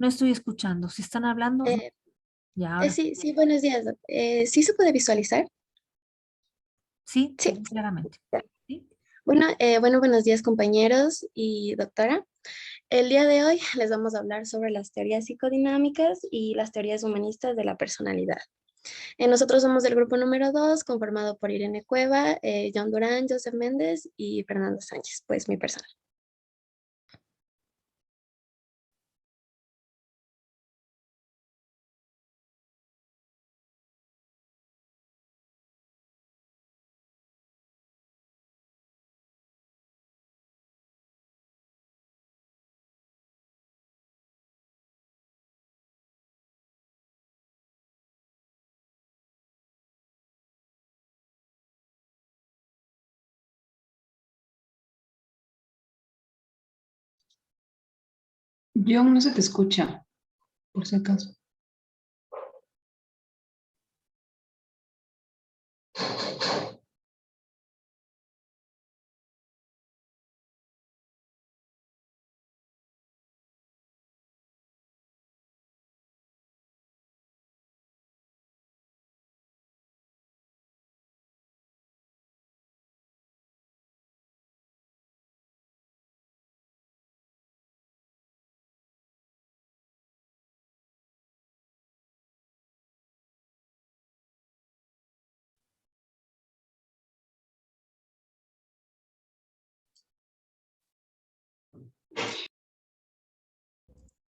No estoy escuchando. Si están hablando, no. Eh, Ya ahora. sí, sí, buenos días, doc. ¿Sí se puede visualizar? Sí, se Sí. ve claramente. ¿Sí? Bueno, buenos días, compañeros y doctora. El día de hoy les vamos a hablar sobre las teorías psicodinámicas y las teorías humanistas de la personalidad. Nosotros somos del grupo número 2, conformado por Irene Cueva, John Durán, Joseph Méndez y Fernando Sánchez, pues mi persona. John, no se te escucha, por si acaso.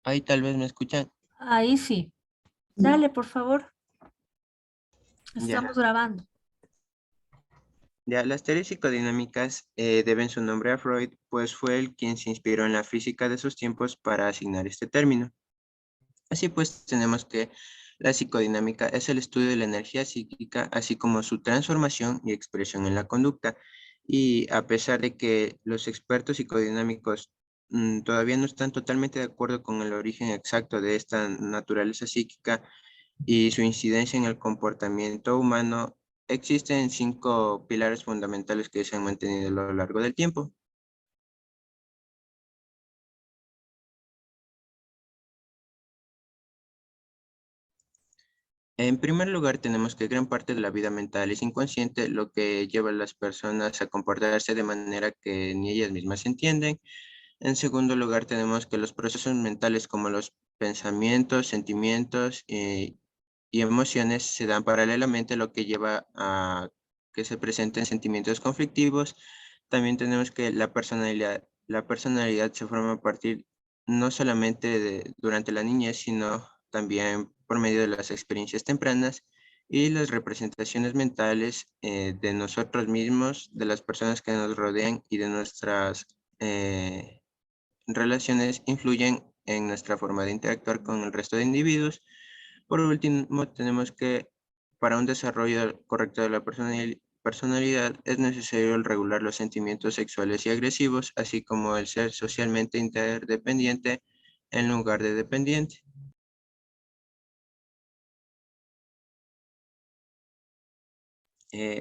Ahí tal vez me escuchan. Ahí sí. Dale, por favor. Ya. Estamos grabando. Ya, las teorías psicodinámicas deben su nombre a Freud, pues fue él quien se inspiró en la física de sus tiempos para asignar este término. Así pues, tenemos que la psicodinámica es el estudio de la energía psíquica, así como su transformación y expresión en la conducta. Y a pesar de que los expertos psicodinámicos todavía no están totalmente de acuerdo con el origen exacto de esta naturaleza psíquica, y su incidencia en el comportamiento humano, existen 5 pilares fundamentales que se han mantenido a lo largo del tiempo. En primer lugar, tenemos que gran parte de la vida mental es inconsciente, lo que lleva a las personas a comportarse de manera que ni ellas mismas entienden. En segundo lugar, tenemos que los procesos mentales como los pensamientos, sentimientos y emociones se dan paralelamente, lo que lleva a que se presenten sentimientos conflictivos. También tenemos que la personalidad se forma a partir no solamente durante la niñez, sino también por medio de las experiencias tempranas y las representaciones mentales de nosotros mismos, de las personas que nos rodean y de nuestras relaciones influyen en nuestra forma de interactuar con el resto de individuos. Por último, tenemos que para un desarrollo correcto de la personalidad es necesario el regular los sentimientos sexuales y agresivos, así como el ser socialmente interdependiente en lugar de dependiente.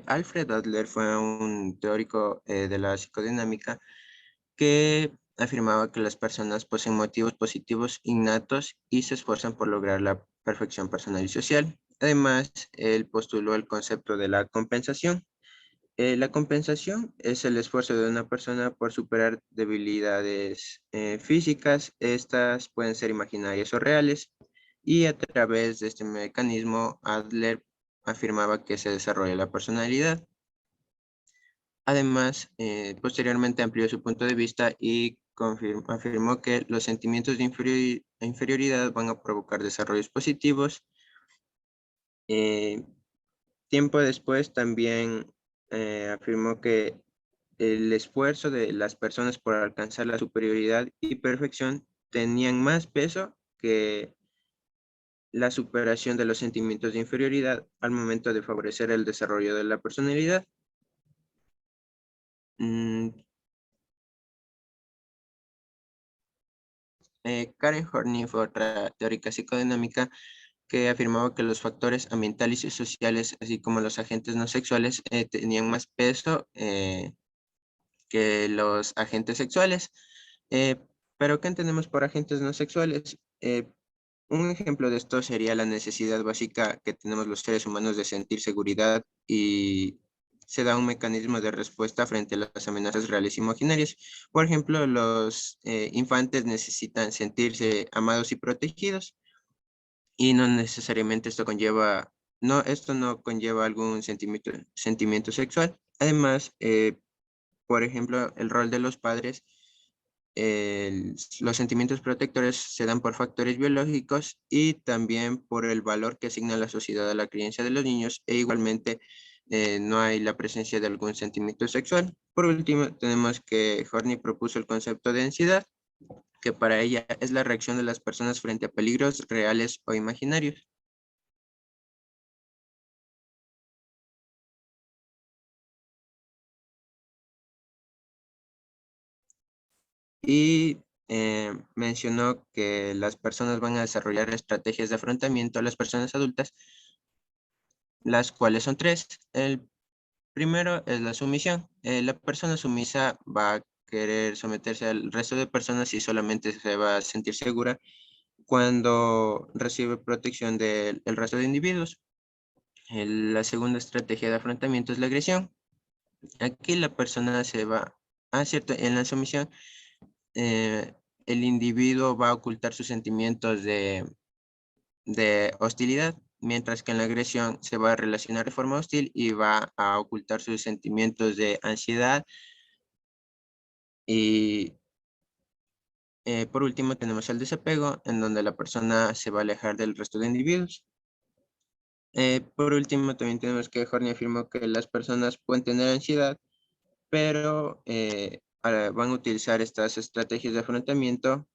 Alfred Adler fue un teórico de la psicodinámica que afirmaba que las personas poseen motivos positivos innatos y se esfuerzan por lograr la perfección personal y social. Además, él postuló el concepto de la compensación. La compensación es el esfuerzo de una persona por superar debilidades físicas. Estas pueden ser imaginarias o reales. Y a través de este mecanismo, Adler afirmaba que se desarrolla la personalidad. Además, posteriormente amplió su punto de vista y afirmó que los sentimientos de inferioridad van a provocar desarrollos positivos. Eh, Tiempo después también afirmó que el esfuerzo de las personas por alcanzar la superioridad y perfección tenían más peso que la superación de los sentimientos de inferioridad al momento de favorecer el desarrollo de la personalidad. Mm, Karen Horney fue otra teórica psicodinámica que afirmaba que los factores ambientales y sociales, así como los agentes no sexuales, tenían más peso que los agentes sexuales. Eh, pero, ¿qué entendemos por agentes no sexuales? Un ejemplo de esto sería la necesidad básica que tenemos los seres humanos de sentir seguridad, y se da un mecanismo de respuesta frente a las amenazas reales y imaginarias. Por ejemplo, los infantes necesitan sentirse amados y protegidos, y no necesariamente esto no conlleva algún sentimiento sexual. Además, por ejemplo, el rol de los padres, los sentimientos protectores se dan por factores biológicos y también por el valor que asigna la sociedad a la crianza de los niños, e igualmente no hay la presencia de algún sentimiento sexual. Por último, tenemos que Horney propuso el concepto de ansiedad, que para ella es la reacción de las personas frente a peligros reales o imaginarios. Y mencionó que las personas van a desarrollar estrategias de afrontamiento a las personas adultas, las cuales son tres. El primero es la sumisión. La persona sumisa va a querer someterse al resto de personas y solamente se va a sentir segura cuando recibe protección del resto de individuos. La segunda estrategia de afrontamiento es la agresión. Aquí la persona se va, cierto, en la sumisión, el individuo va a ocultar sus sentimientos de hostilidad, mientras que en la agresión se va a relacionar de forma hostil y va a ocultar sus sentimientos de ansiedad. Y por último tenemos el desapego, en donde la persona se va a alejar del resto de individuos. Por último, también tenemos que Horney afirmó que las personas pueden tener ansiedad, pero van a utilizar estas estrategias de afrontamiento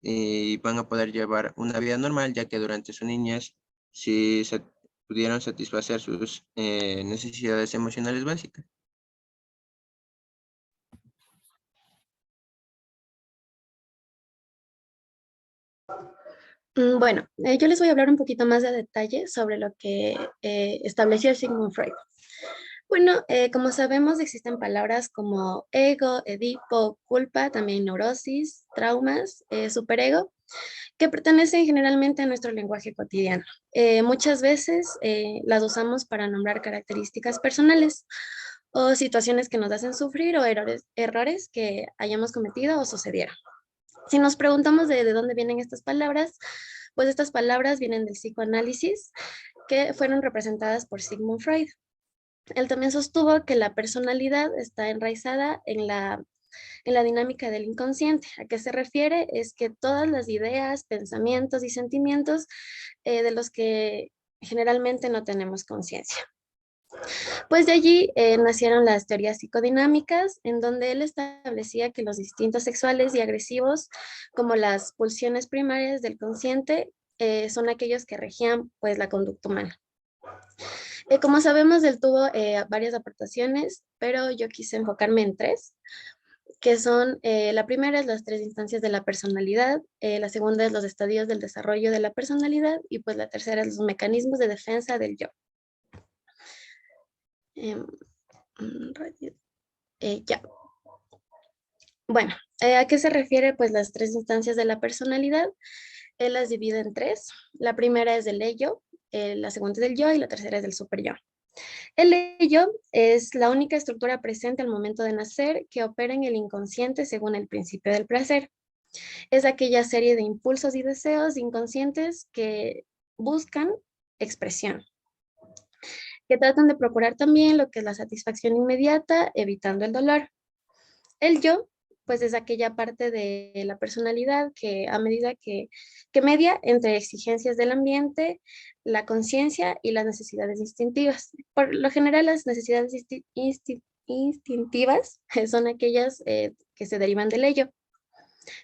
y van a poder llevar una vida normal, ya que durante su niñez sí se pudieron satisfacer sus necesidades emocionales básicas. Bueno, yo les voy a hablar un poquito más de detalle sobre lo que estableció Sigmund Freud. Bueno, como sabemos, existen palabras como ego, edipo, culpa, también neurosis, traumas, superego, que pertenecen generalmente a nuestro lenguaje cotidiano. Muchas veces las usamos para nombrar características personales o situaciones que nos hacen sufrir o errores que hayamos cometido o sucedieron. Si nos preguntamos de dónde vienen estas palabras, pues estas palabras vienen del psicoanálisis, que fueron representadas por Sigmund Freud. Él también sostuvo que la personalidad está enraizada en la dinámica del inconsciente. ¿A qué se refiere? Es que todas las ideas, pensamientos y sentimientos de los que generalmente no tenemos conciencia. Pues de allí nacieron las teorías psicodinámicas, en donde él establecía que los instintos sexuales y agresivos, como las pulsiones primarias del consciente, son aquellos que regían pues la conducta humana. Como sabemos, él tuvo varias aportaciones, pero yo quise enfocarme en tres, que son, la primera es las tres instancias de la personalidad, la segunda es los estadios del desarrollo de la personalidad, y pues la tercera es los mecanismos de defensa del yo. Ya. Bueno, ¿a qué se refiere pues las tres instancias de la personalidad? Él las divide en tres. La primera es del ello, la segunda es del yo y la tercera es del superyo. El ello es la única estructura presente al momento de nacer que opera en el inconsciente según el principio del placer. Es aquella serie de impulsos y deseos inconscientes que buscan expresión, que tratan de procurar también lo que es la satisfacción inmediata, evitando el dolor. El yo, pues es aquella parte de la personalidad que a medida que media entre exigencias del ambiente, la conciencia y las necesidades instintivas. Por lo general, las necesidades instintivas son aquellas que se derivan del ello.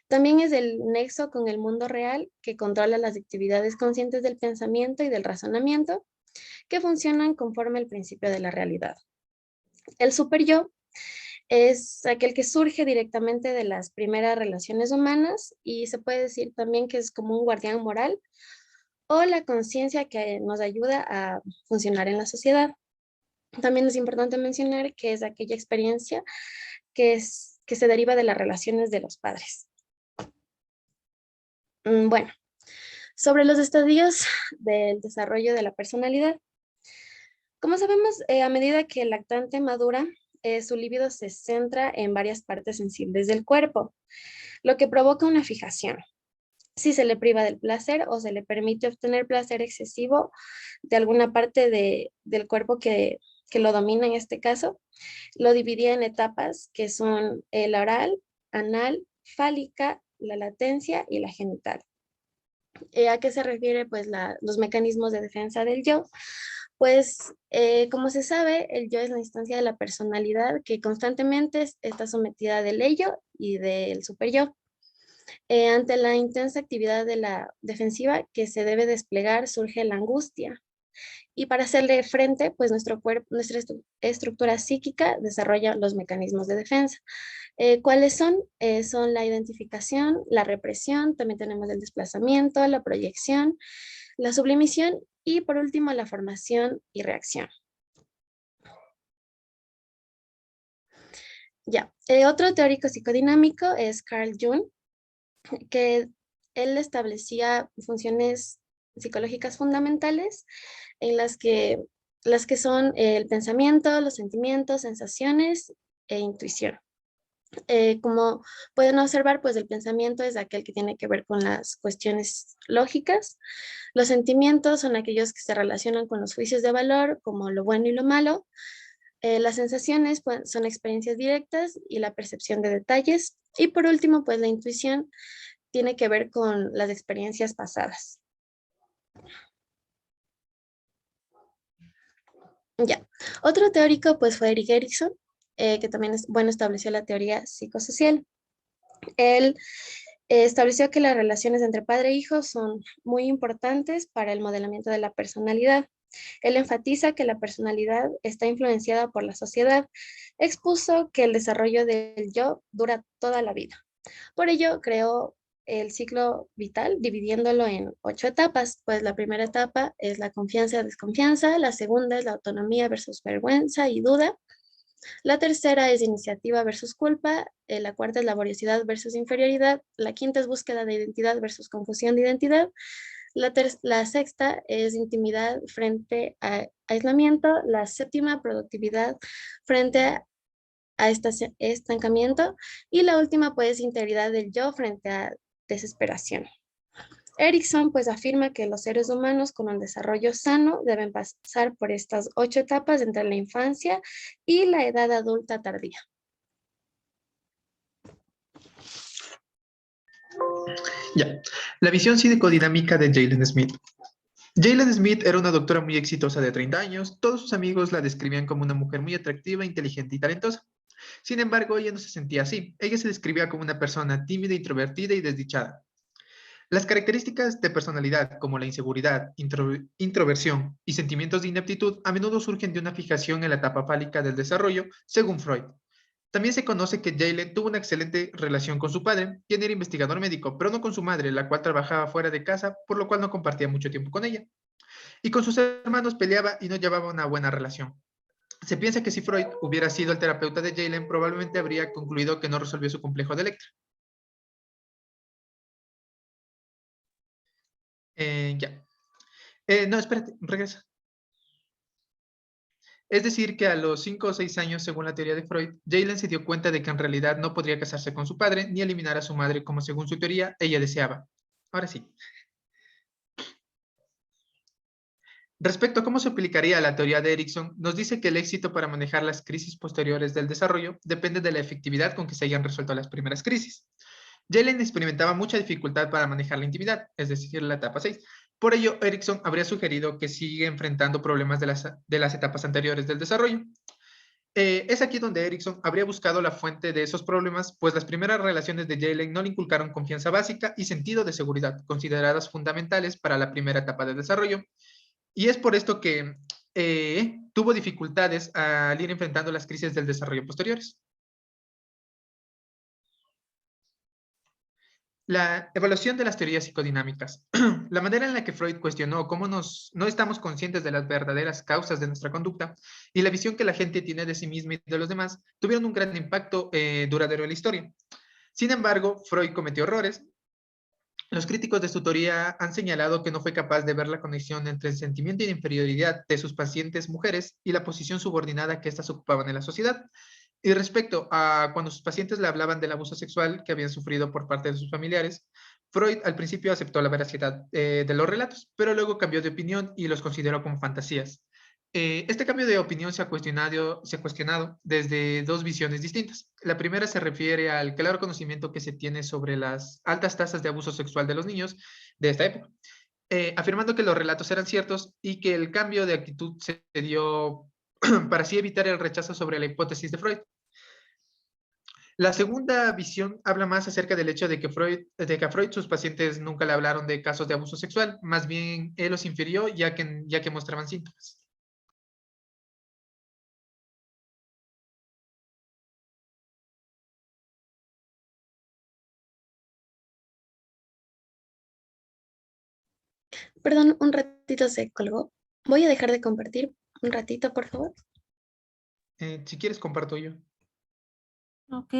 También es el nexo con el mundo real que controla las actividades conscientes del pensamiento y del razonamiento que funcionan conforme al principio de la realidad. El superyo es aquel que surge directamente de las primeras relaciones humanas y se puede decir también que es como un guardián moral o la conciencia que nos ayuda a funcionar en la sociedad. También es importante mencionar que es aquella experiencia que se deriva de las relaciones de los padres. Bueno, Sobre los estadios del desarrollo de la personalidad. Como sabemos, a medida que el lactante madura, su libido se centra en varias partes sensibles del cuerpo, lo que provoca una fijación. Si se le priva del placer o se le permite obtener placer excesivo de alguna parte del cuerpo que lo domina en este caso, lo dividía en etapas que son el oral, anal, fálica, la latencia y la genital. ¿A qué se refiere? Pues los mecanismos de defensa del yo. Pues como se sabe, el yo es la instancia de la personalidad que constantemente está sometida del ello y del superyo. Ante la intensa actividad de la defensiva que se debe desplegar, surge la angustia. Y para hacerle frente, pues nuestro cuerpo, nuestra estructura psíquica desarrolla los mecanismos de defensa. ¿Cuáles son? Son la identificación, la represión, también tenemos el desplazamiento, la proyección, la sublimición y por último la formación y reacción. Ya, otro teórico psicodinámico es Carl Jung, que él establecía funciones psicológicas fundamentales en las que son el pensamiento, los sentimientos, sensaciones e intuición. Como pueden observar, pues el pensamiento es aquel que tiene que ver con las cuestiones lógicas. Los sentimientos son aquellos que se relacionan con los juicios de valor, como lo bueno y lo malo. Las sensaciones pues, son experiencias directas y la percepción de detalles. Y por último, pues la intuición tiene que ver con las experiencias pasadas. Ya. Otro teórico pues fue Erik Erikson, que también estableció la teoría psicosocial. Él estableció que las relaciones entre padre e hijo son muy importantes para el modelamiento de la personalidad. Él enfatiza que la personalidad está influenciada por la sociedad. Expuso que el desarrollo del yo dura toda la vida. Por ello, creó el ciclo vital dividiéndolo en 8 etapas. Pues la primera etapa es la confianza-desconfianza, la segunda es la autonomía versus vergüenza y duda, la tercera es iniciativa versus culpa, la cuarta es laboriosidad versus inferioridad, la quinta es búsqueda de identidad versus confusión de identidad, la sexta es intimidad frente a aislamiento, la séptima productividad frente a estancamiento y la última pues integridad del yo frente a desesperación. Erikson pues afirma que los seres humanos con un desarrollo sano deben pasar por estas 8 etapas entre la infancia y la edad adulta tardía. Ya, la visión psicodinámica de Jaylen Smith. Jaylen Smith era una doctora muy exitosa de 30 años. Todos sus amigos la describían como una mujer muy atractiva, inteligente y talentosa. Sin embargo, ella no se sentía así. Ella se describía como una persona tímida, introvertida y desdichada. Las características de personalidad, como la inseguridad, introversión y sentimientos de ineptitud, a menudo surgen de una fijación en la etapa fálica del desarrollo, según Freud. También se conoce que Jaylen tuvo una excelente relación con su padre, quien era investigador médico, pero no con su madre, la cual trabajaba fuera de casa, por lo cual no compartía mucho tiempo con ella. Y con sus hermanos peleaba y no llevaba una buena relación. Se piensa que si Freud hubiera sido el terapeuta de Jaylen, probablemente habría concluido que no resolvió su complejo de Electra. Ya. No, espérate, regresa. Es decir, que a los 5 o 6 años, según la teoría de Freud, Jaylen se dio cuenta de que en realidad no podría casarse con su padre ni eliminar a su madre como según su teoría ella deseaba. Ahora sí. Respecto a cómo se aplicaría la teoría de Erikson, nos dice que el éxito para manejar las crisis posteriores del desarrollo depende de la efectividad con que se hayan resuelto las primeras crisis. Jaylen experimentaba mucha dificultad para manejar la intimidad, es decir, la etapa 6. Por ello, Erikson habría sugerido que sigue enfrentando problemas de las etapas anteriores del desarrollo. Es aquí donde Erikson habría buscado la fuente de esos problemas, pues las primeras relaciones de Jaylen no le inculcaron confianza básica y sentido de seguridad, consideradas fundamentales para la primera etapa del desarrollo. Y es por esto que tuvo dificultades al ir enfrentando las crisis del desarrollo posteriores. La evaluación de las teorías psicodinámicas. La manera en la que Freud cuestionó cómo no estamos conscientes de las verdaderas causas de nuestra conducta y la visión que la gente tiene de sí misma y de los demás tuvieron un gran impacto duradero en la historia. Sin embargo, Freud cometió errores. Los críticos de su teoría han señalado que no fue capaz de ver la conexión entre el sentimiento de inferioridad de sus pacientes mujeres y la posición subordinada que éstas ocupaban en la sociedad. Y respecto a cuando sus pacientes le hablaban del abuso sexual que habían sufrido por parte de sus familiares, Freud al principio aceptó la veracidad de los relatos, pero luego cambió de opinión y los consideró como fantasías. Este cambio de opinión se ha cuestionado desde dos visiones distintas. La primera se refiere al claro conocimiento que se tiene sobre las altas tasas de abuso sexual de los niños de esta época, afirmando que los relatos eran ciertos y que el cambio de actitud se dio para así evitar el rechazo sobre la hipótesis de Freud. La segunda visión habla más acerca del hecho de que a Freud sus pacientes nunca le hablaron de casos de abuso sexual, más bien él los infirió ya que mostraban síntomas. Perdón, un ratito se colgó. Voy a dejar de compartir un ratito, por favor. Si quieres, comparto yo. Ok.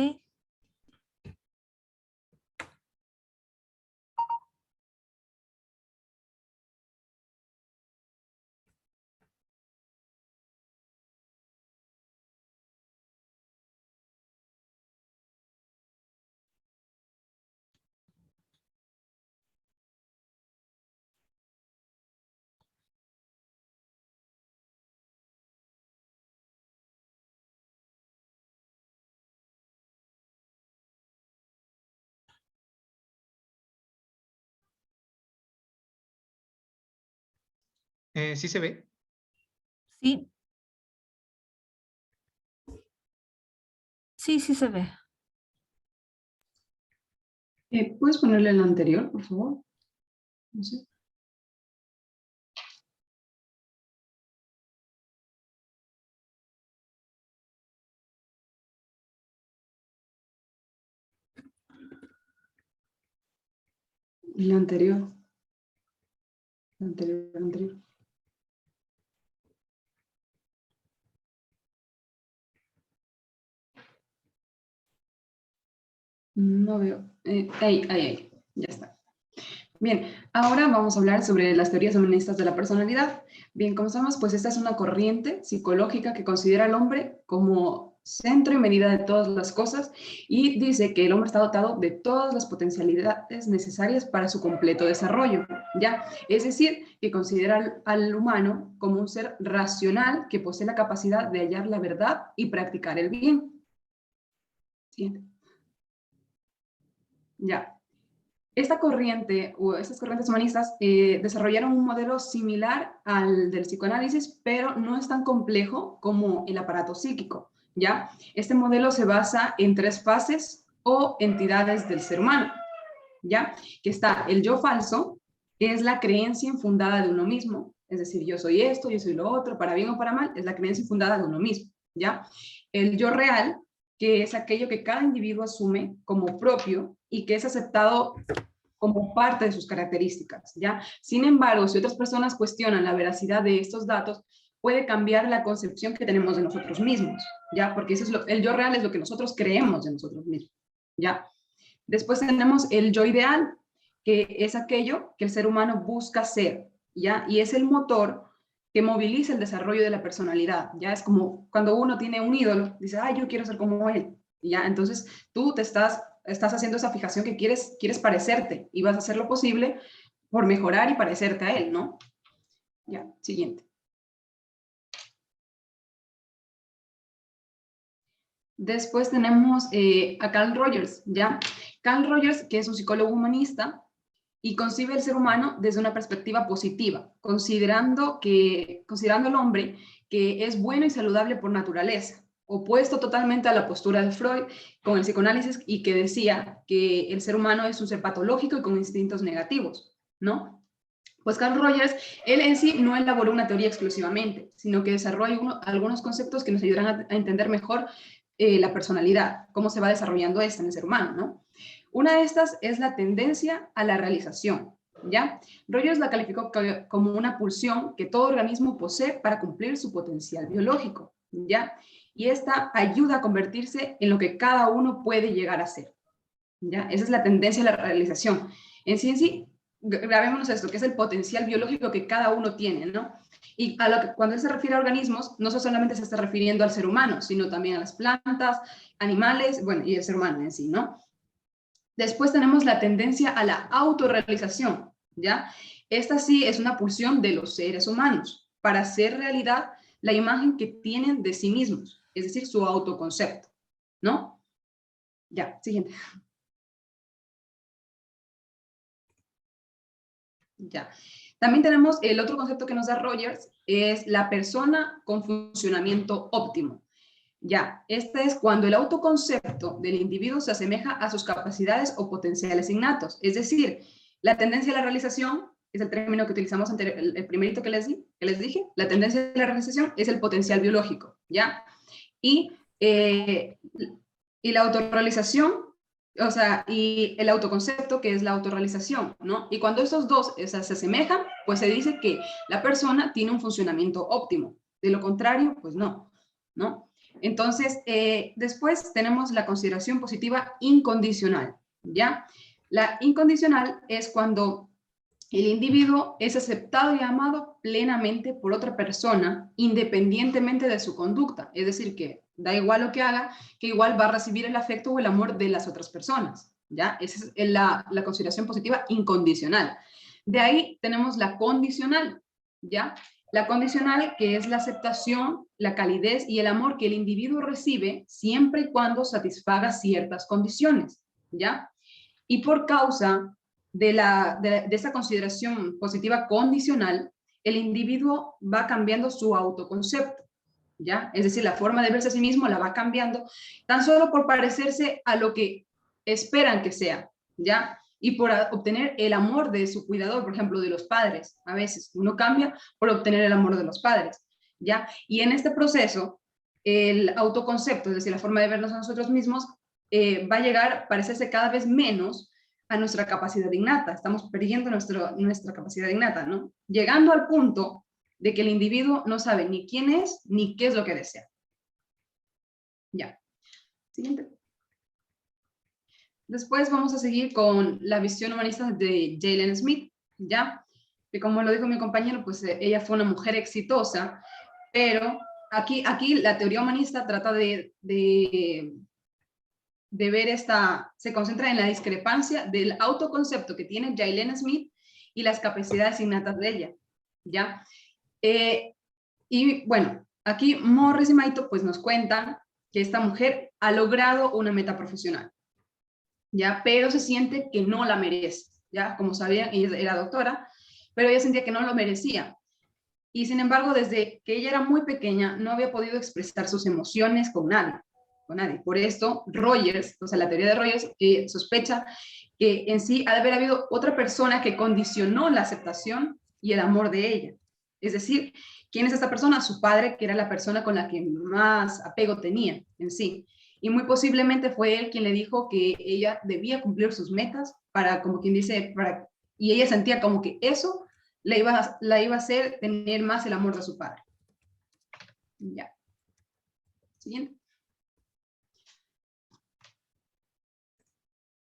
¿Sí se ve? Sí. Sí, sí se ve. ¿Puedes ponerle el anterior, por favor? No sé. El anterior. El anterior, el anterior. No veo. Ahí. Ya está. Bien, ahora vamos a hablar sobre las teorías humanistas de la personalidad. Bien, como sabemos, pues esta es una corriente psicológica que considera al hombre como centro y medida de todas las cosas y dice que el hombre está dotado de todas las potencialidades necesarias para su completo desarrollo, ¿ya? Es decir, que considera al humano como un ser racional que posee la capacidad de hallar la verdad y practicar el bien. Siguiente. Ya. Esta corriente o estas corrientes humanistas desarrollaron un modelo similar al del psicoanálisis, pero no es tan complejo como el aparato psíquico, ¿ya? Este modelo se basa en 3 fases o entidades del ser humano, ¿ya? Que está el yo falso, que es la creencia infundada de uno mismo, es decir, yo soy esto, yo soy lo otro, para bien o para mal, es la creencia infundada de uno mismo, ¿ya? El yo real, que es aquello que cada individuo asume como propio y que es aceptado como parte de sus características, ¿ya? Sin embargo, si otras personas cuestionan la veracidad de estos datos, puede cambiar la concepción que tenemos de nosotros mismos, ¿ya? Porque eso es el yo real es lo que nosotros creemos de nosotros mismos, ¿ya? Después tenemos el yo ideal, que es aquello que el ser humano busca ser, ¿ya? Y es el motor que moviliza el desarrollo de la personalidad, ¿ya? Es como cuando uno tiene un ídolo, dice, ay, yo quiero ser como él, ¿ya? Entonces tú te estás haciendo esa fijación que quieres parecerte y vas a hacer lo posible por mejorar y parecerte a él, ¿no? Ya, siguiente. Después tenemos a Carl Rogers, ¿ya? Carl Rogers, que es un psicólogo humanista, y concibe el ser humano desde una perspectiva positiva, considerando al hombre que es bueno y saludable por naturaleza, opuesto totalmente a la postura de Freud con el psicoanálisis y que decía que el ser humano es un ser patológico y con instintos negativos, ¿no? Pues Carl Rogers, él en sí no elaboró una teoría exclusivamente, sino que desarrolló algunos conceptos que nos ayudarán a entender mejor la personalidad, cómo se va desarrollando esta en el ser humano, ¿no? Una de estas es la tendencia a la realización, ¿ya? Rogers la calificó como una pulsión que todo organismo posee para cumplir su potencial biológico, ¿ya? Y esta ayuda a convertirse en lo que cada uno puede llegar a ser, ¿ya? Esa es la tendencia a la realización. En sí, grabémonos esto, que es el potencial biológico que cada uno tiene, ¿no? Y a lo que, cuando él se refiere a organismos, no solamente se está refiriendo al ser humano, sino también a las plantas, animales, bueno, y el ser humano en sí, ¿no? Después tenemos la tendencia a la autorrealización, ¿ya? Esta sí es una pulsión de los seres humanos para hacer realidad la imagen que tienen de sí mismos, es decir, su autoconcepto, ¿no? Ya, siguiente. Ya. También tenemos el otro concepto que nos da Rogers, es la persona con funcionamiento óptimo. Ya, este es cuando el autoconcepto del individuo se asemeja a sus capacidades o potenciales innatos. Es decir, la tendencia a la realización, es el término que utilizamos el primerito que les dije, la tendencia a la realización es el potencial biológico, ¿ya? Y la autorrealización, o sea, y el autoconcepto, que es la autorrealización, ¿no? Y cuando estos dos se asemejan, pues se dice que la persona tiene un funcionamiento óptimo. De lo contrario, pues no, ¿no? Entonces, después tenemos la consideración positiva incondicional, ¿ya? La incondicional es cuando el individuo es aceptado y amado plenamente por otra persona, independientemente de su conducta. Es decir, que da igual lo que haga, que igual va a recibir el afecto o el amor de las otras personas, ¿ya? Esa es la consideración positiva incondicional. De ahí tenemos la condicional, ¿ya? La condicional, que es la aceptación, la calidez y el amor que el individuo recibe siempre y cuando satisfaga ciertas condiciones, ¿ya? Y por causa de esa consideración positiva condicional, el individuo va cambiando su autoconcepto, ¿ya? Es decir, la forma de verse a sí mismo la va cambiando, tan solo por parecerse a lo que esperan que sea, ¿ya? Y por obtener el amor de su cuidador, por ejemplo, de los padres. A veces uno cambia por obtener el amor de los padres, ¿ya? Y en este proceso, el autoconcepto, es decir, la forma de vernos a nosotros mismos, va a llegar a parecerse cada vez menos a nuestra capacidad innata. Estamos perdiendo nuestra capacidad innata, ¿no? Llegando al punto de que el individuo no sabe ni quién es ni qué es lo que desea. Ya. Siguiente. Después vamos a seguir con la visión humanista de Jaylen Smith, ¿ya? Que como lo dijo mi compañero, pues ella fue una mujer exitosa, pero aquí la teoría humanista trata de ver se concentra en la discrepancia del autoconcepto que tiene Jaylen Smith y las capacidades innatas de ella, ¿ya? Y bueno, aquí Morris y Maito pues nos cuentan que esta mujer ha logrado una meta profesional, ¿ya? Pero se siente que no la merece, ¿ya? Como sabían, ella era doctora, pero ella sentía que no lo merecía. Y sin embargo, desde que ella era muy pequeña, no había podido expresar sus emociones con nadie. Por esto, Rogers, o sea, la teoría de Rogers, sospecha que en sí ha de haber habido otra persona que condicionó la aceptación y el amor de ella. Es decir, ¿quién es esta persona? Su padre, que era la persona con la que más apego tenía en sí. Y muy posiblemente fue él quien le dijo que ella debía cumplir sus metas para, como quien dice, y ella sentía como que eso la iba a hacer tener más el amor de su padre. Ya. Siguiente.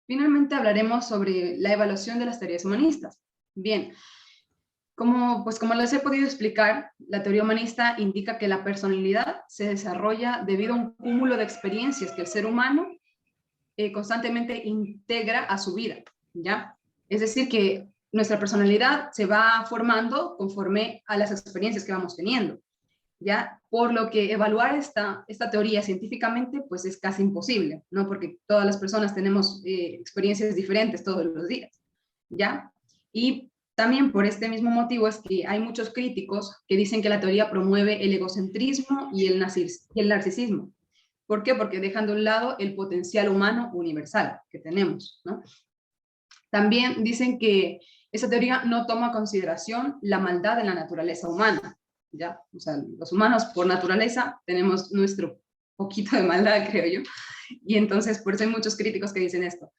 Finalmente hablaremos sobre la evaluación de las teorías humanistas. Bien, como les he podido explicar, la teoría humanista indica que la personalidad se desarrolla debido a un cúmulo de experiencias que el ser humano constantemente integra a su vida, ¿ya? Es decir, que nuestra personalidad se va formando conforme a las experiencias que vamos teniendo, ¿ya? Por lo que evaluar esta teoría científicamente pues es casi imposible, ¿no? Porque todas las personas tenemos experiencias diferentes todos los días, ¿ya? Y también por este mismo motivo es que hay muchos críticos que dicen que la teoría promueve el egocentrismo y el narcisismo. ¿Por qué? Porque dejan de un lado el potencial humano universal que tenemos, ¿no? También dicen que esa teoría no toma en consideración la maldad en la naturaleza humana, ¿ya? O sea, los humanos por naturaleza tenemos nuestro poquito de maldad, creo yo, y entonces por eso hay muchos críticos que dicen esto,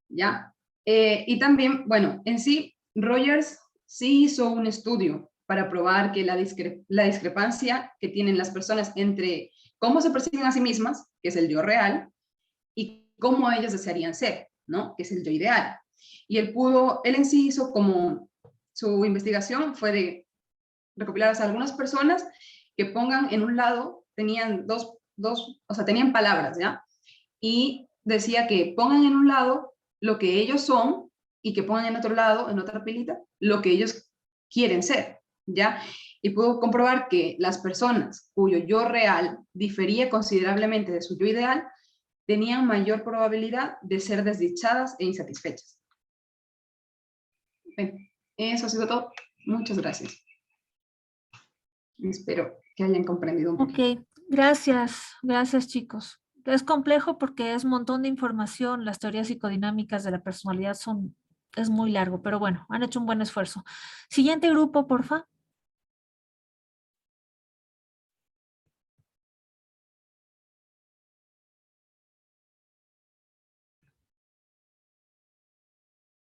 ¿ya? Y también, bueno, en sí, Rogers sí hizo un estudio para probar que la discrepancia que tienen las personas entre cómo se perciben a sí mismas, que es el yo real, y cómo ellas desearían ser, ¿no? Que es el yo ideal. Y él en sí hizo como, su investigación fue de recopilar a algunas personas que pongan en un lado, tenían o sea, tenían palabras, ¿ya? Y decía que pongan en un lado lo que ellos son y que pongan en otro lado, en otra pilita, lo que ellos quieren ser, ¿ya? Y pudo comprobar que las personas cuyo yo real difería considerablemente de su yo ideal, tenían mayor probabilidad de ser desdichadas e insatisfechas. Bien, eso ha sido todo. Muchas gracias. Espero que hayan comprendido un poquito. Ok, gracias chicos. Es complejo porque es un montón de información, las teorías psicodinámicas de la personalidad es muy largo, pero bueno, han hecho un buen esfuerzo. Siguiente grupo, porfa.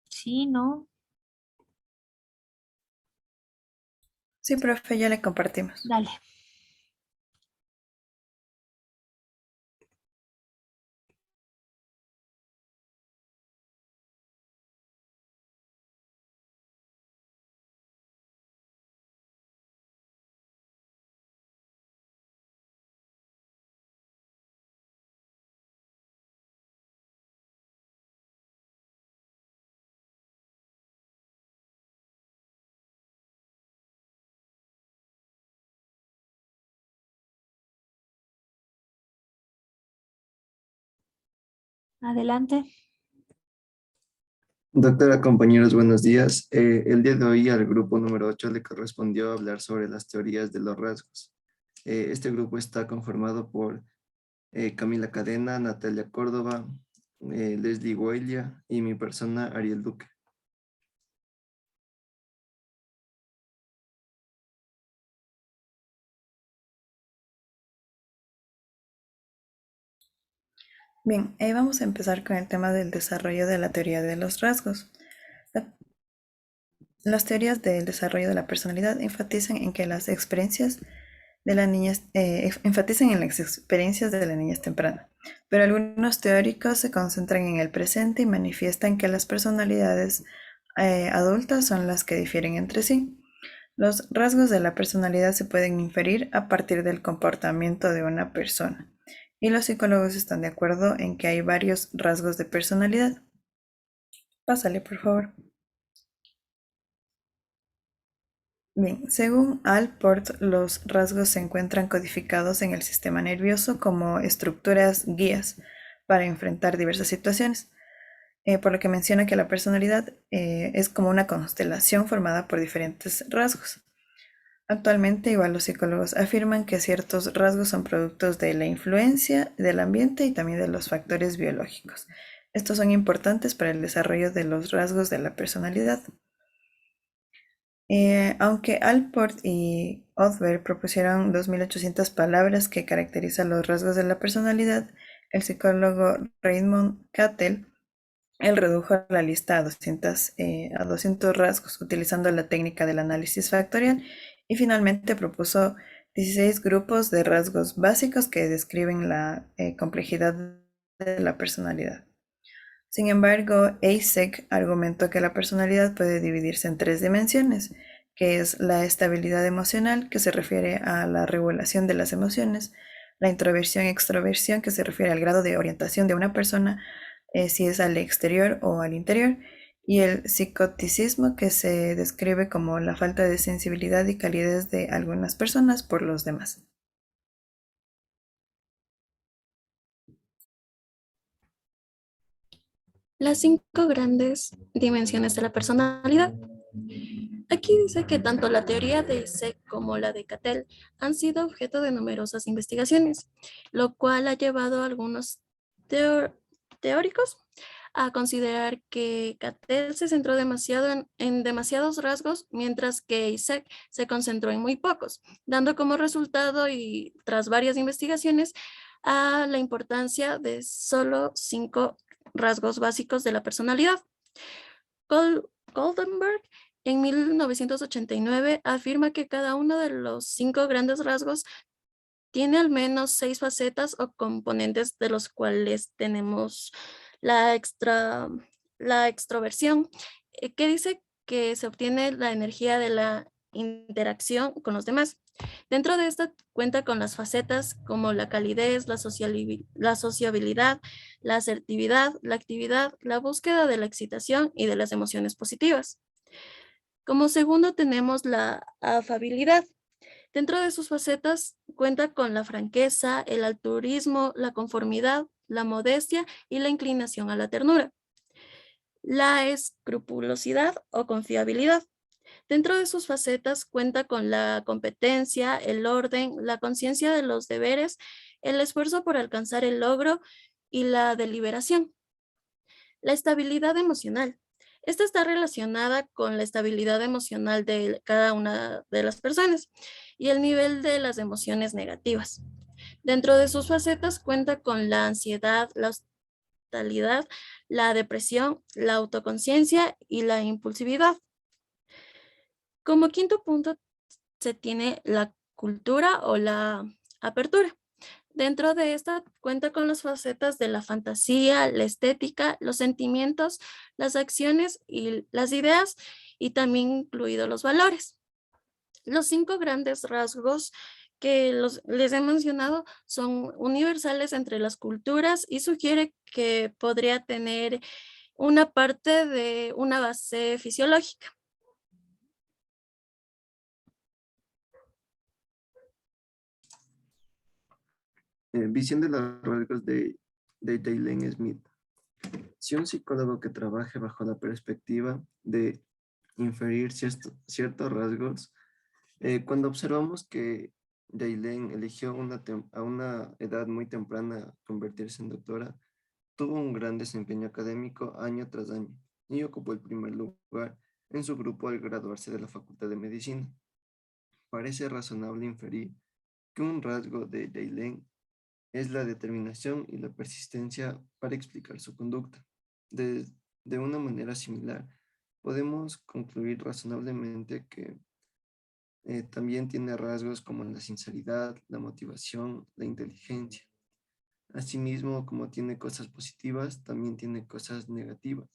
Sí, ¿no? Sí, profe, ya le compartimos. Dale. Adelante. Doctora, compañeros, buenos días. El día de hoy al grupo número 8 le correspondió hablar sobre las teorías de los rasgos. Este grupo está conformado por Camila Cadena, Natalia Córdoba, Leslie Guailla y mi persona, Ariel Duque. Bien, vamos a empezar con el tema del desarrollo de la teoría de los rasgos. Las teorías del desarrollo de la personalidad enfatizan en que las experiencias de la niñez, enfatizan en las experiencias de la niñez temprana, pero algunos teóricos se concentran en el presente y manifiestan que las personalidades adultas son las que difieren entre sí. Los rasgos de la personalidad se pueden inferir a partir del comportamiento de una persona, y los psicólogos están de acuerdo en que hay varios rasgos de personalidad. Pásale, por favor. Bien, según Allport, los rasgos se encuentran codificados en el sistema nervioso como estructuras guías para enfrentar diversas situaciones, por lo que menciona que la personalidad es como una constelación formada por diferentes rasgos. Actualmente, igual los psicólogos afirman que ciertos rasgos son productos de la influencia del ambiente y también de los factores biológicos. Estos son importantes para el desarrollo de los rasgos de la personalidad. Aunque Allport y Othberg propusieron 2.800 palabras que caracterizan los rasgos de la personalidad, el psicólogo Raymond Cattell él redujo la lista a 200 rasgos utilizando la técnica del análisis factorial y finalmente propuso 16 grupos de rasgos básicos que describen la complejidad de la personalidad. Sin embargo, Eysenck argumentó que la personalidad puede dividirse en 3 dimensiones, que es la estabilidad emocional, que se refiere a la regulación de las emociones, la introversión-extroversión, que se refiere al grado de orientación de una persona, si es al exterior o al interior, y el psicoticismo, que se describe como la falta de sensibilidad y calidez de algunas personas por los demás. Las 5 grandes dimensiones de la personalidad. Aquí dice que tanto la teoría de Eysenck como la de Cattell han sido objeto de numerosas investigaciones, lo cual ha llevado a algunos teóricos a considerar que Cattell se centró demasiado en demasiados rasgos, mientras que Eysenck se concentró en muy pocos, dando como resultado y tras varias investigaciones a la importancia de solo 5 rasgos básicos de la personalidad. Goldenberg en 1989 afirma que cada uno de los 5 grandes rasgos tiene al menos 6 facetas o componentes, de los cuales tenemos la la extroversión, que dice que se obtiene la energía de la interacción con los demás. Dentro de esta cuenta con las facetas como la calidez, la sociabilidad, la asertividad, la actividad, la búsqueda de la excitación y de las emociones positivas. Como segundo tenemos la afabilidad. Dentro de sus facetas cuenta con la franqueza, el altruismo, la conformidad, la modestia y la inclinación a la ternura. La escrupulosidad o confiabilidad. Dentro de sus facetas cuenta con la competencia, el orden, la conciencia de los deberes, el esfuerzo por alcanzar el logro y la deliberación. La estabilidad emocional. Esta está relacionada con la estabilidad emocional de cada una de las personas y el nivel de las emociones negativas. Dentro de sus facetas cuenta con la ansiedad, la hostilidad, la depresión, la autoconciencia y la impulsividad. Como quinto punto se tiene la cultura o la apertura. Dentro de esta cuenta con las facetas de la fantasía, la estética, los sentimientos, las acciones y las ideas y también incluidos los valores. Los 5 grandes rasgos que les he mencionado son universales entre las culturas y sugiere que podría tener una parte de una base fisiológica. Visión de los rasgos de Jaylen Smith. Si un psicólogo que trabaje bajo la perspectiva de inferir ciertos rasgos, cuando observamos que Jaylen eligió a una edad muy temprana convertirse en doctora, tuvo un gran desempeño académico año tras año y ocupó el primer lugar en su grupo al graduarse de la Facultad de Medicina. Parece razonable inferir que un rasgo de Jaylen es la determinación y la persistencia para explicar su conducta. De una manera similar, podemos concluir razonablemente que también tiene rasgos como la sinceridad, la motivación, la inteligencia. Asimismo, como tiene cosas positivas, también tiene cosas negativas,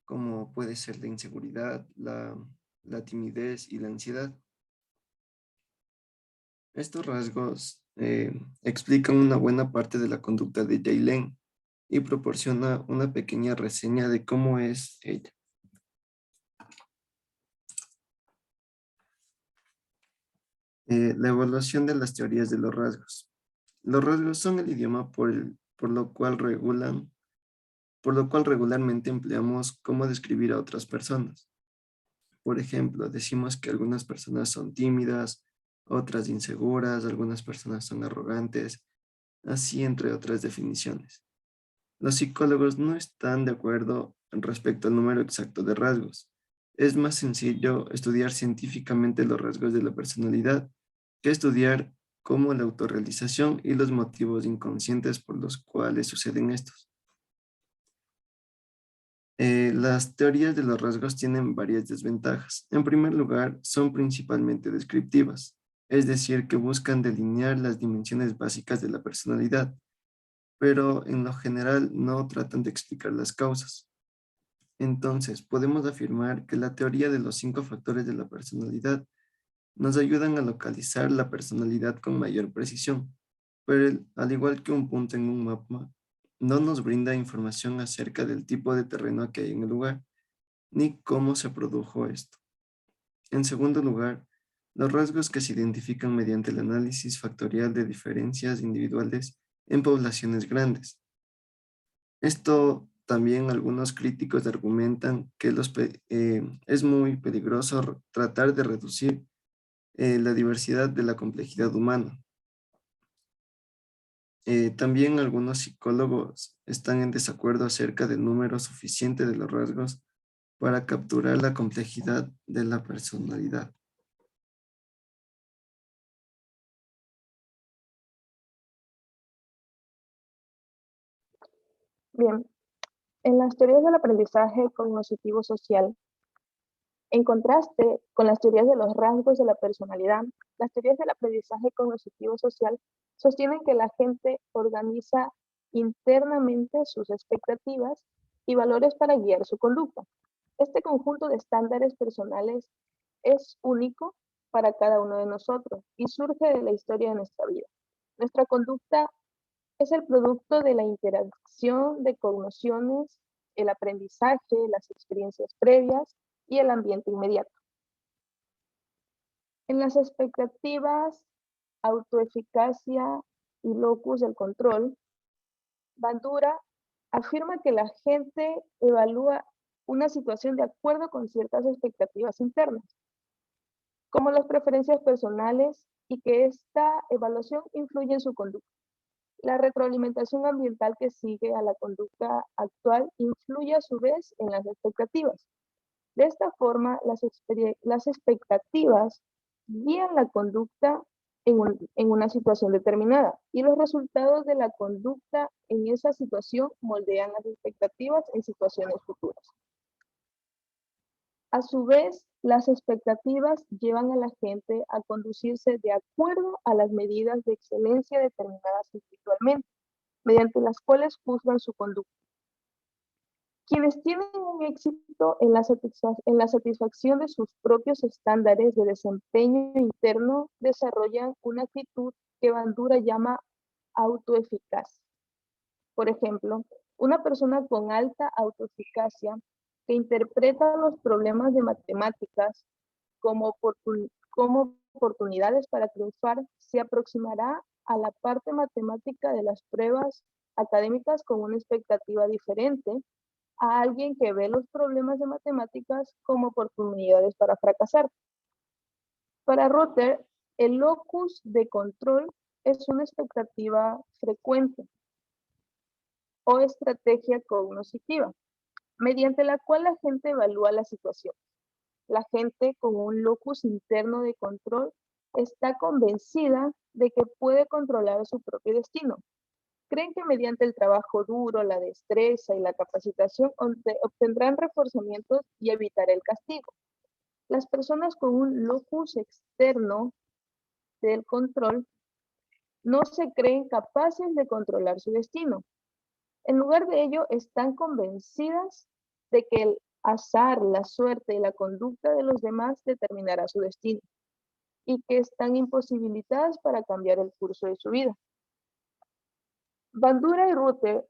como puede ser la inseguridad, la timidez y la ansiedad. Estos rasgos explican una buena parte de la conducta de Jaylen y proporciona una pequeña reseña de cómo es ella. La evaluación de las teorías de los rasgos. Los rasgos son el idioma por lo cual regularmente empleamos cómo describir a otras personas. Por ejemplo, decimos que algunas personas son tímidas, otras inseguras, algunas personas son arrogantes, así entre otras definiciones. Los psicólogos no están de acuerdo respecto al número exacto de rasgos. Es más sencillo estudiar científicamente los rasgos de la personalidad que estudiar cómo la autorrealización y los motivos inconscientes por los cuales suceden estos. Las teorías de los rasgos tienen varias desventajas. En primer lugar, son principalmente descriptivas, es decir, que buscan delinear las dimensiones básicas de la personalidad, pero en lo general no tratan de explicar las causas. Entonces, podemos afirmar que la teoría de los 5 factores de la personalidad nos ayudan a localizar la personalidad con mayor precisión, pero al igual que un punto en un mapa, no nos brinda información acerca del tipo de terreno que hay en el lugar, ni cómo se produjo esto. En segundo lugar, los rasgos que se identifican mediante el análisis factorial de diferencias individuales en poblaciones grandes. Esto también algunos críticos argumentan que es muy peligroso tratar de reducir la diversidad de la complejidad humana. También algunos psicólogos están en desacuerdo acerca del número suficiente de los rasgos para capturar la complejidad de la personalidad. Bien, en las teorías del aprendizaje cognitivo social, en contraste con las teorías de los rasgos de la personalidad, las teorías del aprendizaje cognitivo social sostienen que la gente organiza internamente sus expectativas y valores para guiar su conducta. Este conjunto de estándares personales es único para cada uno de nosotros y surge de la historia de nuestra vida. Nuestra conducta es el producto de la interacción de cogniciones, el aprendizaje, las experiencias previas y el ambiente inmediato. En las expectativas, autoeficacia y locus del control, Bandura afirma que la gente evalúa una situación de acuerdo con ciertas expectativas internas, como las preferencias personales, y que esta evaluación influye en su conducta. La retroalimentación ambiental que sigue a la conducta actual influye a su vez en las expectativas. De esta forma, las expectativas guían la conducta en una situación determinada y los resultados de la conducta en esa situación moldean las expectativas en situaciones futuras. A su vez, las expectativas llevan a la gente a conducirse de acuerdo a las medidas de excelencia determinadas individualmente, mediante las cuales juzgan su conducta. Quienes tienen un éxito en la satisfacción de sus propios estándares de desempeño interno desarrollan una actitud que Bandura llama autoeficacia. Por ejemplo, una persona con alta autoeficacia que interpreta los problemas de matemáticas como oportunidades para triunfar se aproximará a la parte matemática de las pruebas académicas con una expectativa diferente a alguien que ve los problemas de matemáticas como oportunidades para fracasar. Para Rother, el locus de control es una expectativa frecuente o estrategia cognitiva, mediante la cual la gente evalúa la situación. La gente con un locus interno de control está convencida de que puede controlar su propio destino. Creen que mediante el trabajo duro, la destreza y la capacitación obtendrán reforzamientos y evitar el castigo. Las personas con un locus externo del control no se creen capaces de controlar su destino. En lugar de ello, están convencidas de que el azar, la suerte y la conducta de los demás determinará su destino y que están imposibilitadas para cambiar el curso de su vida. Bandura y Ruther,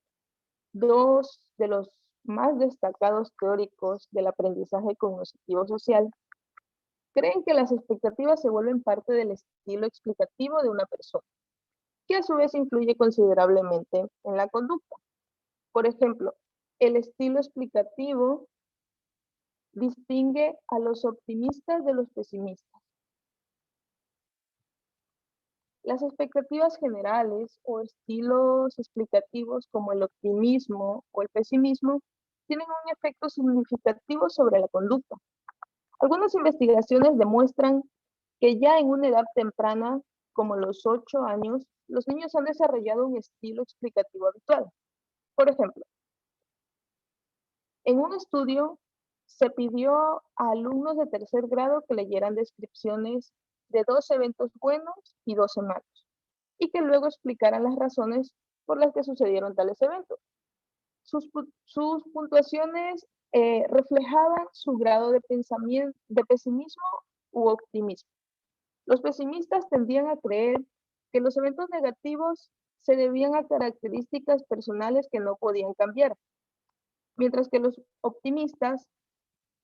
dos de los más destacados teóricos del aprendizaje cognitivo social, creen que las expectativas se vuelven parte del estilo explicativo de una persona, que a su vez influye considerablemente en la conducta. Por ejemplo, el estilo explicativo distingue a los optimistas de los pesimistas. Las expectativas generales o estilos explicativos como el optimismo o el pesimismo tienen un efecto significativo sobre la conducta. Algunas investigaciones demuestran que ya en una edad temprana, como los 8 años, los niños han desarrollado un estilo explicativo habitual. Por ejemplo, en un estudio se pidió a alumnos de tercer grado que leyeran descripciones de 2 eventos buenos y 12 malos, y que luego explicaran las razones por las que sucedieron tales eventos. Sus puntuaciones reflejaban su grado de pesimismo u optimismo. Los pesimistas tendían a creer que los eventos negativos se debían a características personales que no podían cambiar, mientras que los optimistas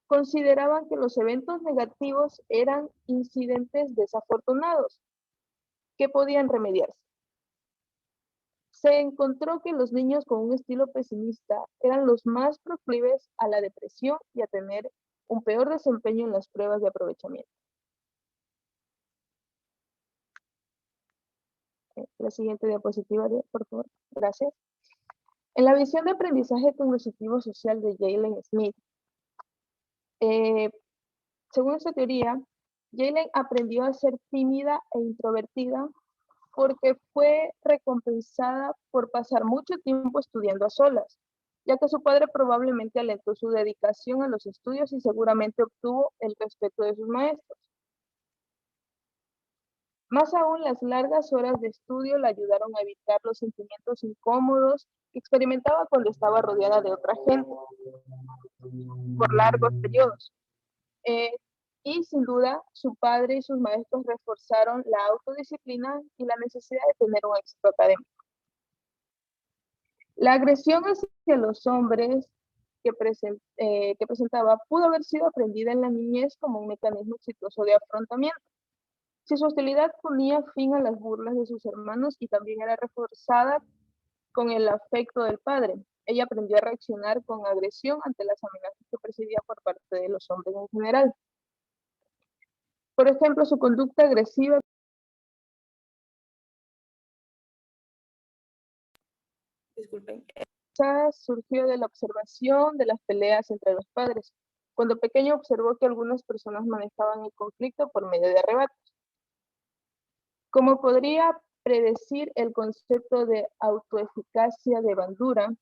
consideraban que los eventos negativos eran incidentes desafortunados que podían remediarse. Se encontró que los niños con un estilo pesimista eran los más proclives a la depresión y a tener un peor desempeño en las pruebas de aprovechamiento. La siguiente diapositiva, por favor. Gracias. En la visión de aprendizaje cognitivo social de Jaylen Smith, según esta teoría, Jaylen aprendió a ser tímida e introvertida porque fue recompensada por pasar mucho tiempo estudiando a solas, ya que su padre probablemente alentó su dedicación a los estudios y seguramente obtuvo el respeto de sus maestros. Más aún, las largas horas de estudio le ayudaron a evitar los sentimientos incómodos que experimentaba cuando estaba rodeada de otra gente por largos periodos. Eh, y sin duda, su padre y sus maestros reforzaron la autodisciplina y la necesidad de tener un éxito académico. La agresión hacia los hombres que presentaba pudo haber sido aprendida en la niñez como un mecanismo exitoso de afrontamiento. Si su hostilidad ponía fin a las burlas de sus hermanos y también era reforzada con el afecto del padre, ella aprendió a reaccionar con agresión ante las amenazas que percibía por parte de los hombres en general. Por ejemplo, su conducta agresiva surgió de la observación de las peleas entre los padres. Cuando pequeño observó que algunas personas manejaban el conflicto por medio de arrebatos. Como podría predecir el concepto de autoeficacia de Bandura,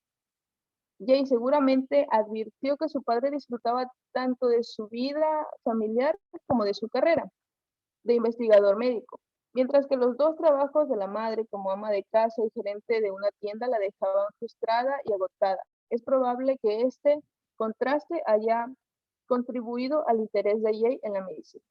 Jay seguramente advirtió que su padre disfrutaba tanto de su vida familiar como de su carrera de investigador médico, mientras que los dos trabajos de la madre como ama de casa y gerente de una tienda la dejaban frustrada y agotada. Es probable que este contraste haya contribuido al interés de Jay en la medicina.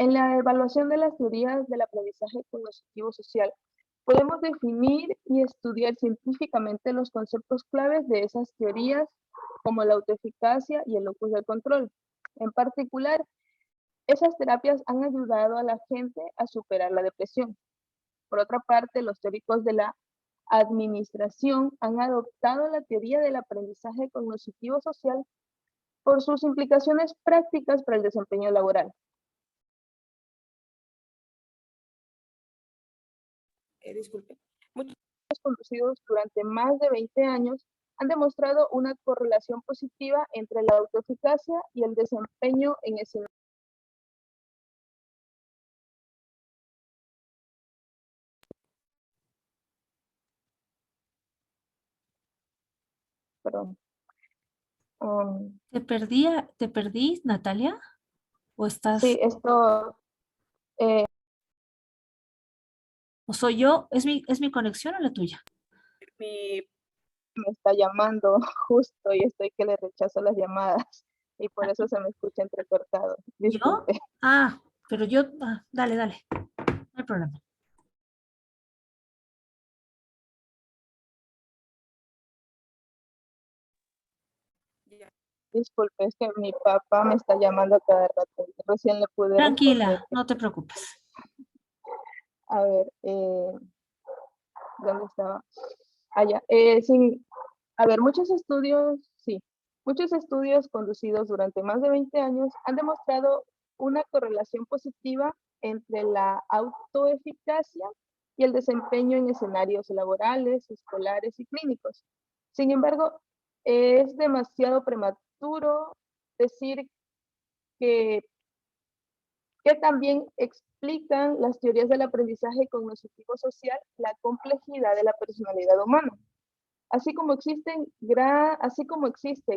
En la evaluación de las teorías del aprendizaje cognitivo social, podemos definir y estudiar científicamente los conceptos claves de esas teorías, como la autoeficacia y el locus del control. En particular, esas terapias han ayudado a la gente a superar la depresión. Por otra parte, los teóricos de la administración han adoptado la teoría del aprendizaje cognitivo social por sus implicaciones prácticas para el desempeño laboral. Muchos estudios conducidos durante más de 20 años han demostrado una correlación positiva entre la autoeficacia y el desempeño en escenarios. Perdón. ¿Te perdí, Natalia? ¿O estás, Sí, esto o soy yo? ¿Es mi conexión o la tuya? me está llamando justo y estoy que le rechazo las llamadas y por eso se me escucha entrecortado. ¿Yo? Disculpe. Ah, pero yo, dale, dale, no hay problema. Disculpe, es que mi papá me está llamando a cada rato. Recién le pude responder. Tranquila, no te preocupes. A ver, ¿dónde estaba? Allá. A ver, muchos estudios conducidos durante más de 20 años han demostrado una correlación positiva entre la autoeficacia y el desempeño en escenarios laborales, escolares y clínicos. Sin embargo, es demasiado prematuro decir que también explican las teorías del aprendizaje cognitivo social la complejidad de la personalidad humana. Así como existe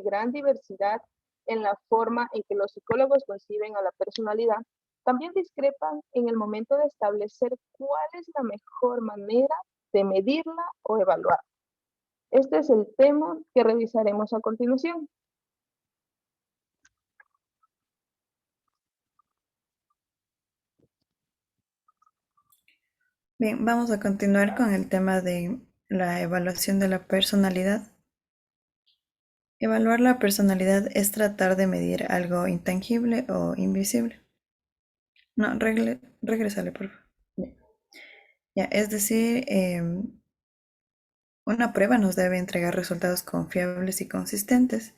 gran diversidad en la forma en que los psicólogos conciben a la personalidad, también discrepan en el momento de establecer cuál es la mejor manera de medirla o evaluar. Este es el tema que revisaremos a continuación. Bien, vamos a continuar con el tema de la evaluación de la personalidad. Evaluar la personalidad es tratar de medir algo intangible o invisible. No, regresale, por favor. Bien. Ya, es decir, una prueba nos debe entregar resultados confiables y consistentes.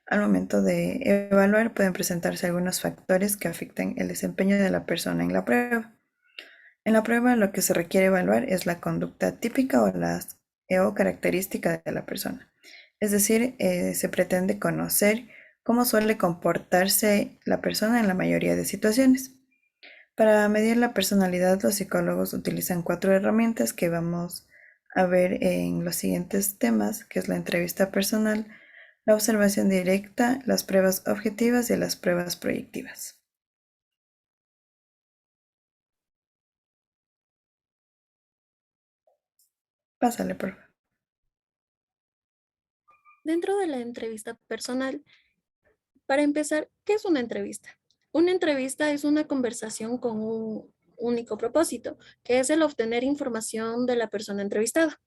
Al momento de evaluar pueden presentarse algunos factores que afectan el desempeño de la persona en la prueba. En la prueba lo que se requiere evaluar es la conducta típica o característica de la persona. Es decir, se pretende conocer cómo suele comportarse la persona en la mayoría de situaciones. Para medir la personalidad, los psicólogos utilizan 4 herramientas que vamos a ver en los siguientes temas, que es la entrevista personal, la observación directa, las pruebas objetivas y las pruebas proyectivas. Pásale, por favor. Dentro de la entrevista personal, para empezar, ¿qué es una entrevista? Una entrevista es una conversación con un único propósito, que es el obtener información de la persona entrevistada.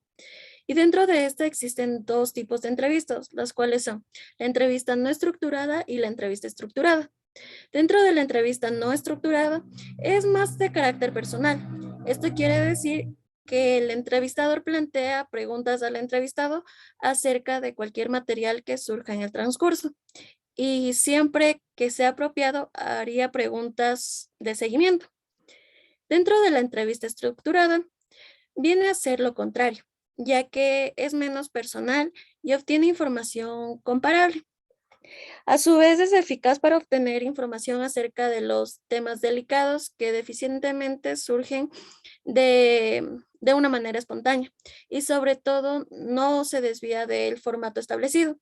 Y dentro de esta existen dos tipos de entrevistas, las cuales son la entrevista no estructurada y la entrevista estructurada. Dentro de la entrevista no estructurada es más de carácter personal. Esto quiere decir que el entrevistador plantea preguntas al entrevistado acerca de cualquier material que surja en el transcurso y siempre que sea apropiado haría preguntas de seguimiento. Dentro de la entrevista estructurada viene a ser lo contrario, ya que es menos personal y obtiene información comparable. A su vez, es eficaz para obtener información acerca de los temas delicados que deficientemente surgen de una manera espontánea y sobre todo no se desvía del formato establecido.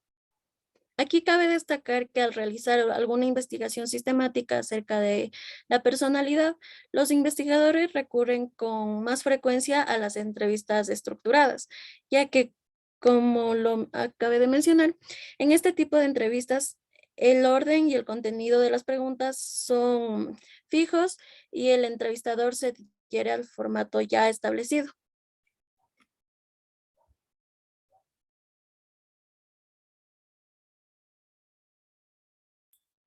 Aquí cabe destacar que al realizar alguna investigación sistemática acerca de la personalidad, los investigadores recurren con más frecuencia a las entrevistas estructuradas, ya que, como lo acabé de mencionar, en este tipo de entrevistas el orden y el contenido de las preguntas son fijos y el entrevistador se adhiere al formato ya establecido.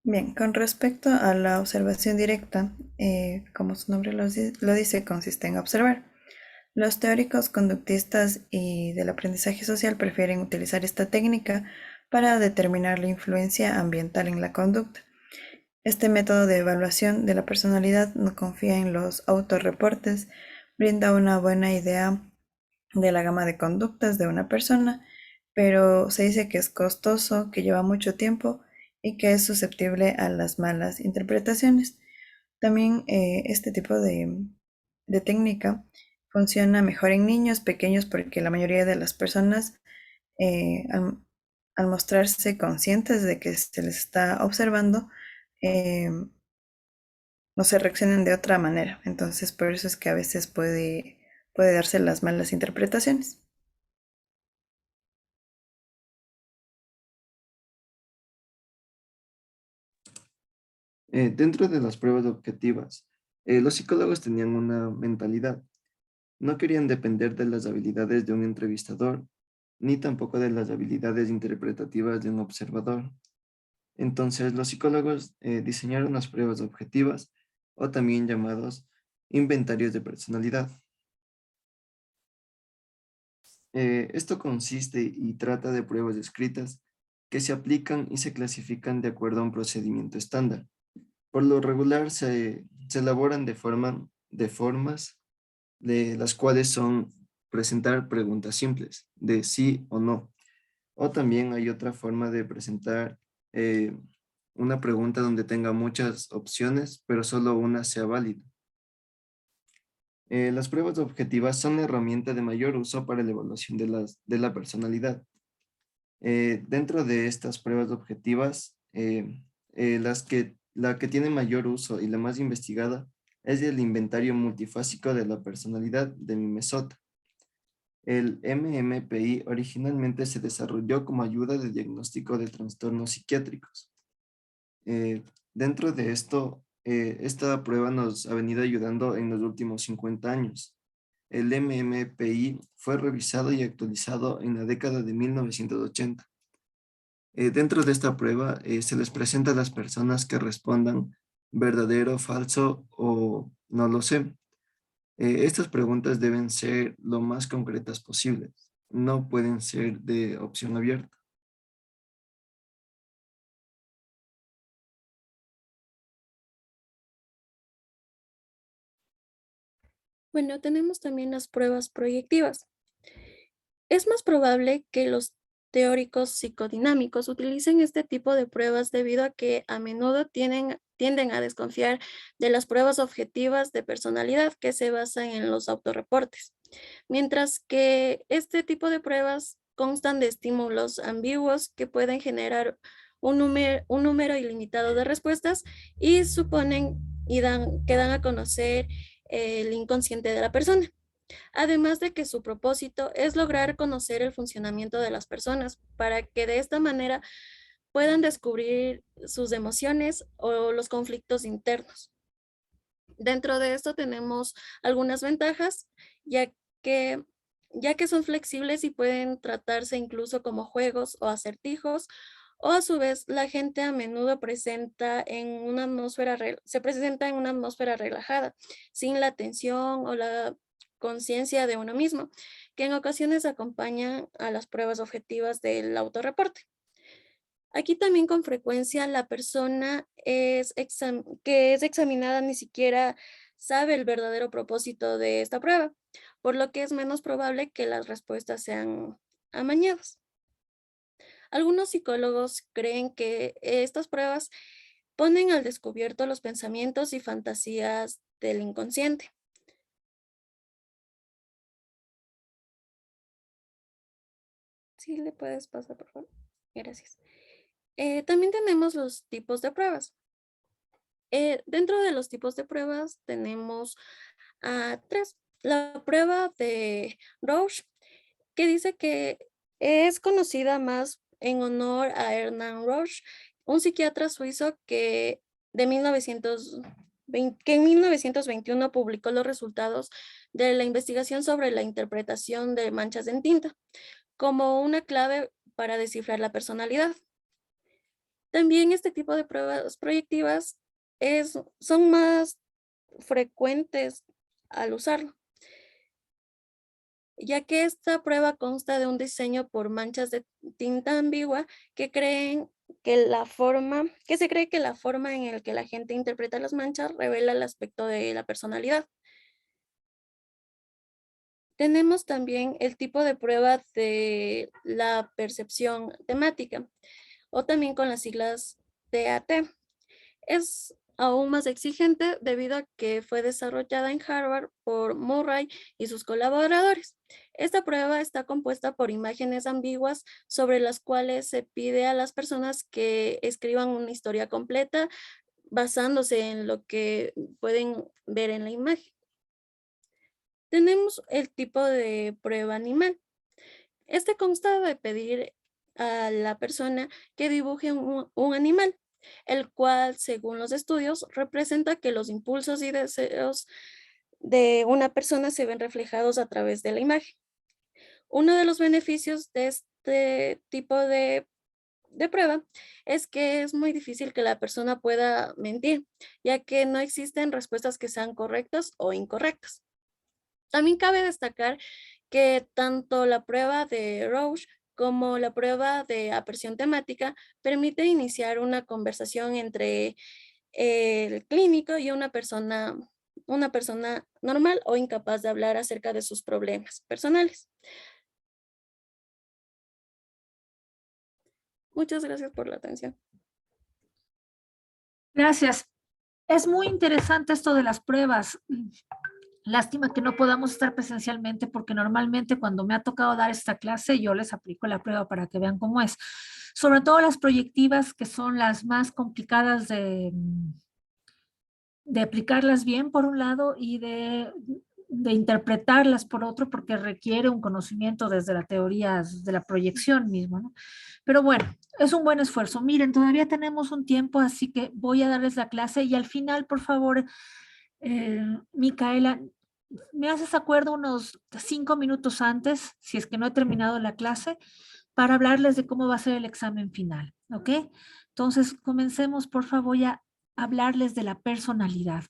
Bien, con respecto a la observación directa, como su nombre lo dice, consiste en observar. Los teóricos conductistas y del aprendizaje social prefieren utilizar esta técnica para determinar la influencia ambiental en la conducta. Este método de evaluación de la personalidad no confía en los autorreportes, brinda una buena idea de la gama de conductas de una persona, pero se dice que es costoso, que lleva mucho tiempo y que es susceptible a las malas interpretaciones. También este tipo de técnica funciona mejor en niños pequeños porque la mayoría de las personas al mostrarse conscientes de que se les está observando, eh, no se reaccionan de otra manera. Entonces, por eso es que a veces puede darse las malas interpretaciones. Dentro de las pruebas objetivas, los psicólogos tenían una mentalidad. No querían depender de las habilidades de un entrevistador, ni tampoco de las habilidades interpretativas de un observador. Entonces, los psicólogos diseñaron las pruebas objetivas, o también llamados inventarios de personalidad. Esto consiste y trata de pruebas escritas que se aplican y se clasifican de acuerdo a un procedimiento estándar. Por lo regular se elaboran de formas de las cuales son presentar preguntas simples, de sí o no. O también hay otra forma de presentar una pregunta donde tenga muchas opciones, pero solo una sea válida. Las pruebas objetivas son la herramienta de mayor uso para la evaluación de la personalidad. Dentro de estas pruebas objetivas, la que tiene mayor uso y la más investigada es el inventario multifásico de la personalidad de Minnesota. El MMPI originalmente se desarrolló como ayuda de diagnóstico de trastornos psiquiátricos. Dentro de esto, esta prueba nos ha venido ayudando en los últimos 50 años. El MMPI fue revisado y actualizado en la década de 1980. Dentro de esta prueba se les presenta a las personas que respondan verdadero, falso o no lo sé. Estas preguntas deben ser lo más concretas posibles. No pueden ser de opción abierta. Bueno, tenemos también las pruebas proyectivas. Es más probable que los teóricos psicodinámicos utilicen este tipo de pruebas debido a que a menudo tienden a desconfiar de las pruebas objetivas de personalidad que se basan en los autorreportes, mientras que este tipo de pruebas constan de estímulos ambiguos que pueden generar un número ilimitado de respuestas y suponen que dan a conocer el inconsciente de la persona. Además de que su propósito es lograr conocer el funcionamiento de las personas para que de esta manera puedan descubrir sus emociones o los conflictos internos. Dentro de esto tenemos algunas ventajas, ya que, ya que son flexibles y pueden tratarse incluso como juegos o acertijos, o a su vez la gente a menudo se presenta en una atmósfera relajada, sin la tensión o la conciencia de uno mismo, que en ocasiones acompañan a las pruebas objetivas del autorreporte. Aquí también con frecuencia la persona que es examinada ni siquiera sabe el verdadero propósito de esta prueba, por lo que es menos probable que las respuestas sean amañadas. Algunos psicólogos creen que estas pruebas ponen al descubierto los pensamientos y fantasías del inconsciente. ¿Sí le puedes pasar, por favor? Gracias. También tenemos los tipos de pruebas. Dentro de los tipos de pruebas tenemos tres. La prueba de Roche, que dice que es conocida más en honor a Hernán Roche, un psiquiatra suizo que en 1921 publicó los resultados de la investigación sobre la interpretación de manchas en tinta como una clave para descifrar la personalidad. También este tipo de pruebas proyectivas son más frecuentes al usarlo, ya que esta prueba consta de un diseño por manchas de tinta ambigua que se cree que la forma en la que la gente interpreta las manchas revela el aspecto de la personalidad. Tenemos también el tipo de prueba de la percepción temática, o también con las siglas TAT. Es aún más exigente debido a que fue desarrollada en Harvard por Murray y sus colaboradores. Esta prueba está compuesta por imágenes ambiguas sobre las cuales se pide a las personas que escriban una historia completa basándose en lo que pueden ver en la imagen. Tenemos el tipo de prueba animal. Este consta de pedir a la persona que dibuje un animal, el cual, según los estudios, representa que los impulsos y deseos de una persona se ven reflejados a través de la imagen. Uno de los beneficios de este tipo de prueba es que es muy difícil que la persona pueda mentir, ya que no existen respuestas que sean correctas o incorrectas. También cabe destacar que tanto la prueba de Roche como la prueba de aperción temática permite iniciar una conversación entre el clínico y una persona normal o incapaz de hablar acerca de sus problemas personales. Muchas gracias por la atención. Gracias. Es muy interesante esto de las pruebas. Lástima que no podamos estar presencialmente porque normalmente cuando me ha tocado dar esta clase yo les aplico la prueba para que vean cómo es. Sobre todo las proyectivas que son las más complicadas de aplicarlas bien por un lado y de interpretarlas por otro porque requiere un conocimiento desde la teoría de la proyección misma, ¿no? Pero bueno, es un buen esfuerzo. Miren, todavía tenemos un tiempo, así que voy a darles la clase y al final, por favor, Micaela, me haces acuerdo unos 5 minutos antes, si es que no he terminado la clase, para hablarles de cómo va a ser el examen final, ¿ok? Entonces, comencemos, por favor, voy a hablarles de la personalidad.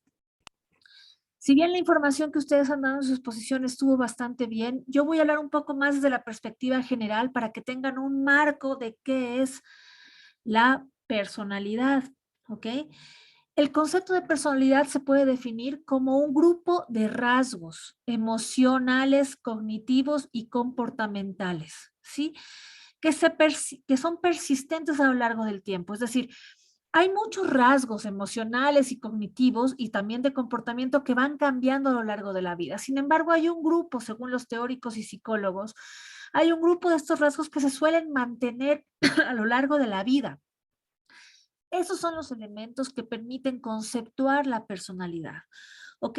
Si bien la información que ustedes han dado en su exposición estuvo bastante bien, yo voy a hablar un poco más desde la perspectiva general para que tengan un marco de qué es la personalidad, ¿ok? El concepto de personalidad se puede definir como un grupo de rasgos emocionales, cognitivos y comportamentales, ¿sí? Que son persistentes a lo largo del tiempo. Es decir, Hay muchos rasgos emocionales y cognitivos y también de comportamiento que van cambiando a lo largo de la vida. Sin embargo, hay un grupo, según los teóricos y psicólogos, hay un grupo de estos rasgos que se suelen mantener a lo largo de la vida. Esos son los elementos que permiten conceptuar la personalidad, ¿ok?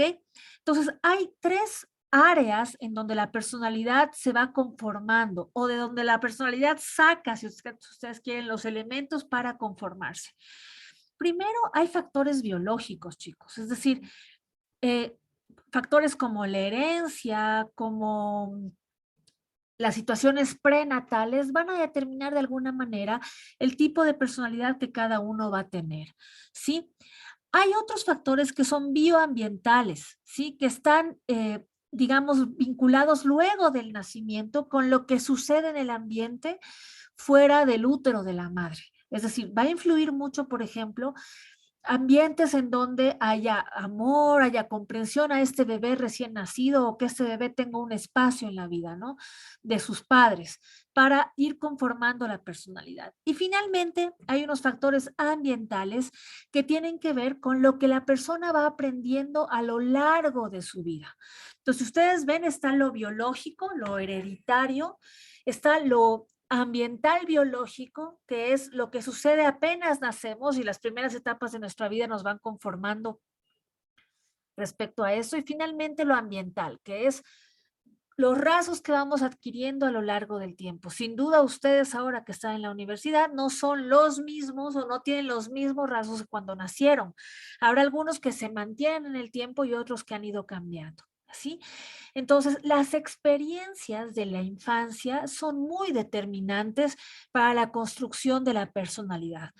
Entonces, hay tres áreas en donde la personalidad se va conformando o de donde la personalidad saca, si ustedes quieren, los elementos para conformarse. Primero, hay factores biológicos, chicos, es decir, eh, factores como la herencia, como las situaciones prenatales van a determinar de alguna manera el tipo de personalidad que cada uno va a tener, ¿sí? Hay otros factores que son bioambientales, ¿sí? Que están, digamos, vinculados luego del nacimiento con lo que sucede en el ambiente fuera del útero de la madre. Es decir, va a influir mucho, por ejemplo, ambientes en donde haya amor, haya comprensión a este bebé recién nacido o que este bebé tenga un espacio en la vida, ¿no? De sus padres para ir conformando la personalidad. Y finalmente hay unos factores ambientales que tienen que ver con lo que la persona va aprendiendo a lo largo de su vida. Entonces, ustedes ven, está lo biológico, lo hereditario, está lo ambiental biológico, que es lo que sucede apenas nacemos y las primeras etapas de nuestra vida nos van conformando respecto a eso. Y finalmente lo ambiental, que es los rasgos que vamos adquiriendo a lo largo del tiempo. Sin duda ustedes ahora que están en la universidad no son los mismos o no tienen los mismos rasgos que cuando nacieron. Habrá algunos que se mantienen en el tiempo y otros que han ido cambiando. ¿Sí? Entonces, las experiencias de la infancia son muy determinantes para la construcción de la personalidad.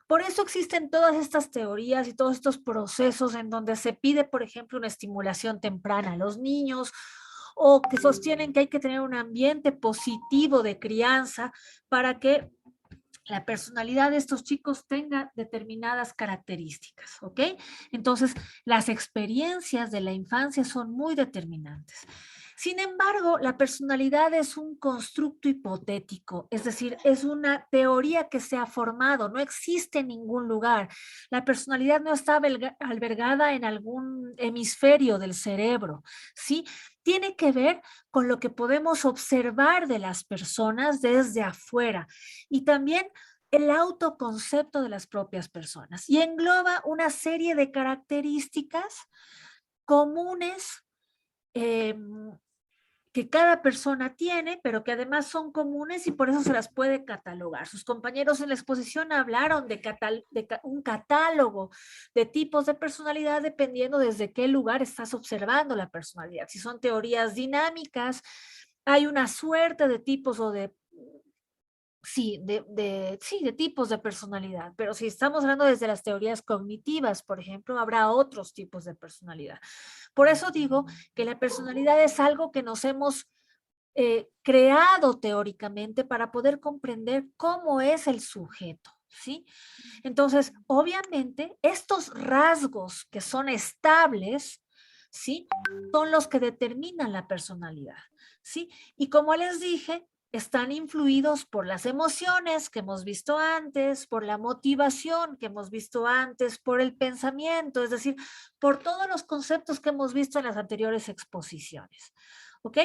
Por eso existen todas estas teorías y todos estos procesos en donde se pide, por ejemplo, una estimulación temprana a los niños o que sostienen que hay que tener un ambiente positivo de crianza para que la personalidad de estos chicos tenga determinadas características, ¿ok? Entonces, las experiencias de la infancia son muy determinantes. Sin embargo, la personalidad es un constructo hipotético, es decir, es una teoría que se ha formado, no existe en ningún lugar. La personalidad no está albergada en algún hemisferio del cerebro, ¿sí? Tiene que ver con lo que podemos observar de las personas desde afuera y también el autoconcepto de las propias personas y engloba una serie de características comunes que cada persona tiene, pero que además son comunes y por eso se las puede catalogar. Sus compañeros en la exposición hablaron de un catálogo de tipos de personalidad dependiendo desde qué lugar estás observando la personalidad. Si son teorías dinámicas, hay una suerte de tipos o de sí, de tipos de personalidad, pero si estamos hablando desde las teorías cognitivas, por ejemplo, habrá otros tipos de personalidad. Por eso digo que la personalidad es algo que nos hemos creado teóricamente para poder comprender cómo es el sujeto, ¿sí? Entonces, obviamente, estos rasgos que son estables, ¿sí? Son los que determinan la personalidad, ¿sí? Y como les dije, están influidos por las emociones que hemos visto antes, por la motivación que hemos visto antes, por el pensamiento, es decir, por todos los conceptos que hemos visto en las anteriores exposiciones. ¿Ok?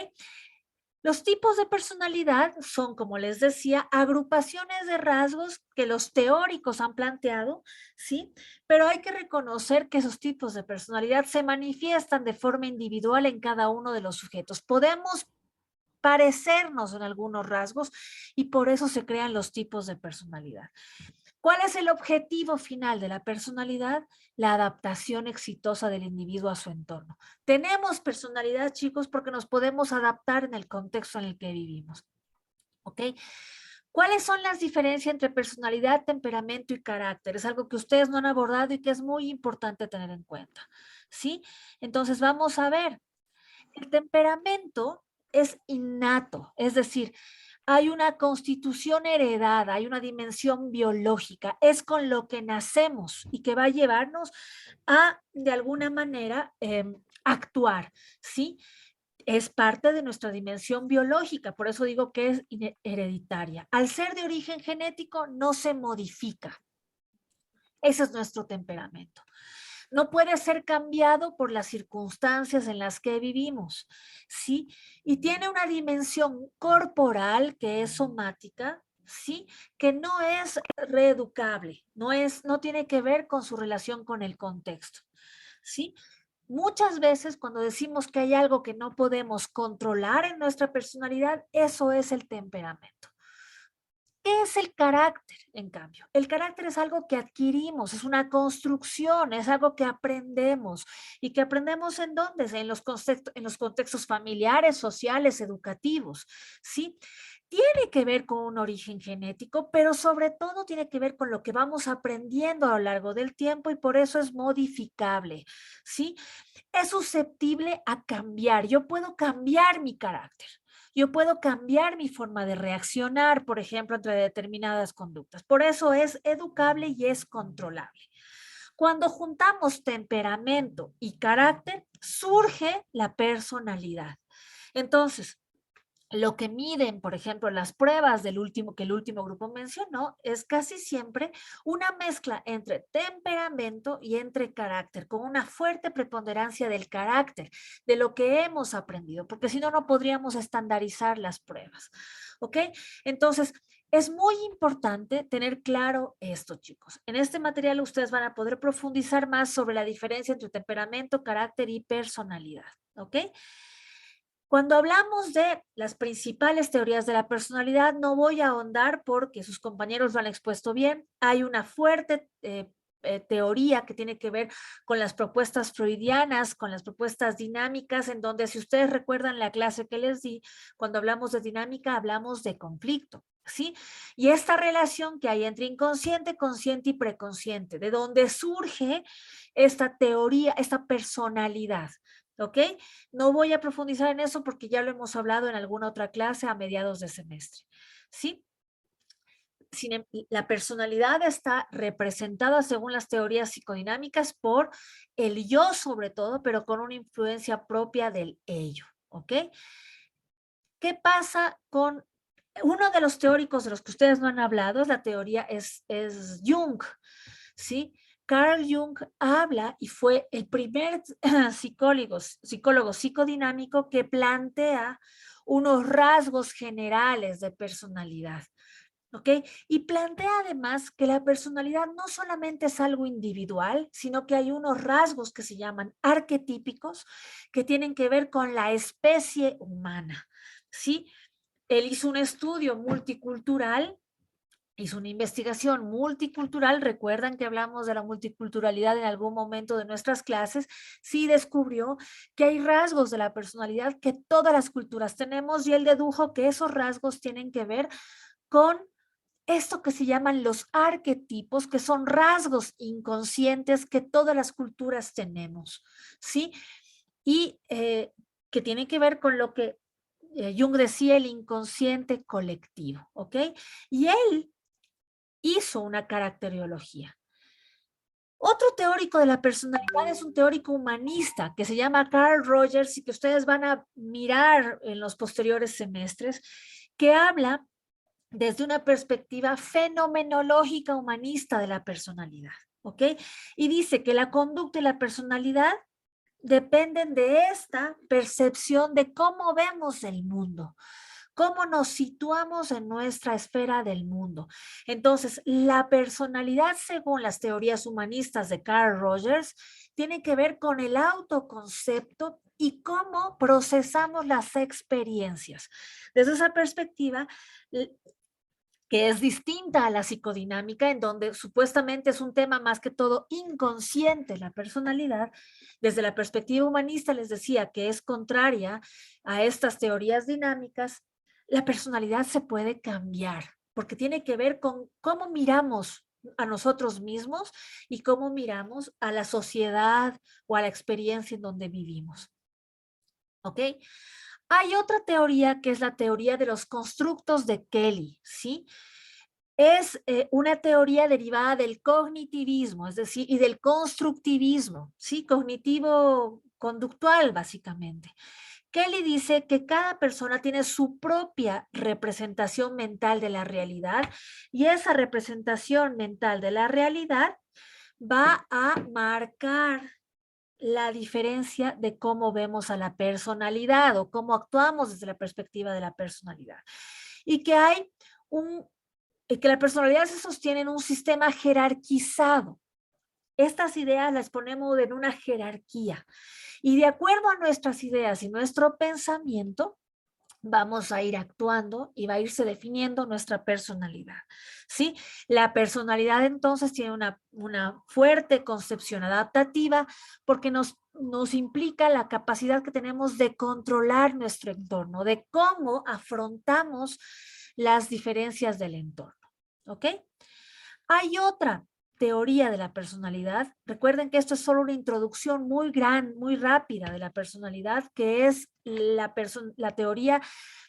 Los tipos de personalidad son, como les decía, agrupaciones de rasgos que los teóricos han planteado, ¿sí? Pero hay que reconocer que esos tipos de personalidad se manifiestan de forma individual en cada uno de los sujetos. Podemos parecernos en algunos rasgos y por eso se crean los tipos de personalidad. ¿Cuál es el objetivo final de la personalidad? La adaptación exitosa del individuo a su entorno. Tenemos personalidad, chicos, porque nos podemos adaptar en el contexto en el que vivimos. ¿Ok? ¿Cuáles son las diferencias entre personalidad, temperamento y carácter? Es algo que ustedes no han abordado y que es muy importante tener en cuenta. ¿Sí? Entonces vamos a ver. El temperamento es innato, es decir, hay una constitución heredada, hay una dimensión biológica, es con lo que nacemos y que va a llevarnos a, de alguna manera, actuar, ¿sí? Es parte de nuestra dimensión biológica, por eso digo que es hereditaria. Al ser de origen genético, no se modifica. Ese es nuestro temperamento. No puede ser cambiado por las circunstancias en las que vivimos, ¿sí? Y tiene una dimensión corporal que es somática, ¿sí? Que no es reeducable, no tiene que ver con su relación con el contexto, ¿sí? Muchas veces cuando decimos que hay algo que no podemos controlar en nuestra personalidad, eso es el temperamento. ¿Qué es el carácter, en cambio? El carácter es algo que adquirimos, es una construcción, es algo que aprendemos. ¿Y que aprendemos en dónde? En los contextos familiares, sociales, educativos, ¿sí? Tiene que ver con un origen genético, pero sobre todo tiene que ver con lo que vamos aprendiendo a lo largo del tiempo y por eso es modificable, ¿sí? Es susceptible a cambiar. Yo puedo cambiar mi carácter. Yo puedo cambiar mi forma de reaccionar, por ejemplo, entre determinadas conductas. Por eso es educable y es controlable. Cuando juntamos temperamento y carácter, surge la personalidad. Entonces, lo que miden, por ejemplo, las pruebas que el último grupo mencionó, es casi siempre una mezcla entre temperamento y entre carácter, con una fuerte preponderancia del carácter, de lo que hemos aprendido, porque si no, no podríamos estandarizar las pruebas. ¿Ok? Entonces, es muy importante tener claro esto, chicos. En este material ustedes van a poder profundizar más sobre la diferencia entre temperamento, carácter y personalidad. ¿Ok? Cuando hablamos de las principales teorías de la personalidad, no voy a ahondar porque sus compañeros lo han expuesto bien. Hay una fuerte teoría que tiene que ver con las propuestas freudianas, con las propuestas dinámicas, en donde si ustedes recuerdan la clase que les di, cuando hablamos de dinámica hablamos de conflicto, ¿sí? Y esta relación que hay entre inconsciente, consciente y preconsciente, de donde surge esta teoría, esta personalidad. ¿Ok? No voy a profundizar en eso porque ya lo hemos hablado en alguna otra clase a mediados de semestre. ¿Sí? La personalidad está representada según las teorías psicodinámicas por el yo sobre todo, pero con una influencia propia del ello. ¿Ok? ¿Qué pasa con uno de los teóricos de los que ustedes no han hablado? Es la teoría, es Jung, ¿sí? Carl Jung habla y fue el primer psicólogo psicodinámico que plantea unos rasgos generales de personalidad, ¿ok? Y plantea además que la personalidad no solamente es algo individual, sino que hay unos rasgos que se llaman arquetípicos que tienen que ver con la especie humana, ¿sí? Él hizo un estudio multicultural, hizo una investigación multicultural. Recuerdan que hablamos de la multiculturalidad en algún momento de nuestras clases. Sí descubrió que hay rasgos de la personalidad que todas las culturas tenemos y él dedujo que esos rasgos tienen que ver con esto que se llaman los arquetipos, que son rasgos inconscientes que todas las culturas tenemos, ¿sí? Y que tienen que ver con lo que Jung decía, el inconsciente colectivo, ¿ok? Y él hizo una caracteriología. Otro teórico de la personalidad es un teórico humanista que se llama Carl Rogers y que ustedes van a mirar en los posteriores semestres, que habla desde una perspectiva fenomenológica humanista de la personalidad, ¿ok? Y dice que la conducta y la personalidad dependen de esta percepción de cómo vemos el mundo, cómo nos situamos en nuestra esfera del mundo. Entonces, la personalidad, según las teorías humanistas de Carl Rogers, tiene que ver con el autoconcepto y cómo procesamos las experiencias. Desde esa perspectiva, que es distinta a la psicodinámica, en donde supuestamente es un tema más que todo inconsciente la personalidad, desde la perspectiva humanista les decía que es contraria a estas teorías dinámicas. La personalidad se puede cambiar, porque tiene que ver con cómo miramos a nosotros mismos y cómo miramos a la sociedad o a la experiencia en donde vivimos. ¿Ok? Hay otra teoría que es la teoría de los constructos de Kelly, ¿sí? Es una teoría derivada del cognitivismo, es decir, y del constructivismo, ¿sí? Cognitivo-conductual, básicamente. Kelly dice que cada persona tiene su propia representación mental de la realidad y esa representación mental de la realidad va a marcar la diferencia de cómo vemos a la personalidad o cómo actuamos desde la perspectiva de la personalidad. Y que hay que la personalidad se sostiene en un sistema jerarquizado. Estas ideas las ponemos en una jerarquía y de acuerdo a nuestras ideas y nuestro pensamiento, vamos a ir actuando y va a irse definiendo nuestra personalidad, ¿sí? La personalidad entonces tiene una fuerte concepción adaptativa porque nos implica la capacidad que tenemos de controlar nuestro entorno, de cómo afrontamos las diferencias del entorno, ¿ok? Hay otra teoría de la personalidad. Recuerden que esto es solo una introducción muy rápida de la personalidad, que es la teoría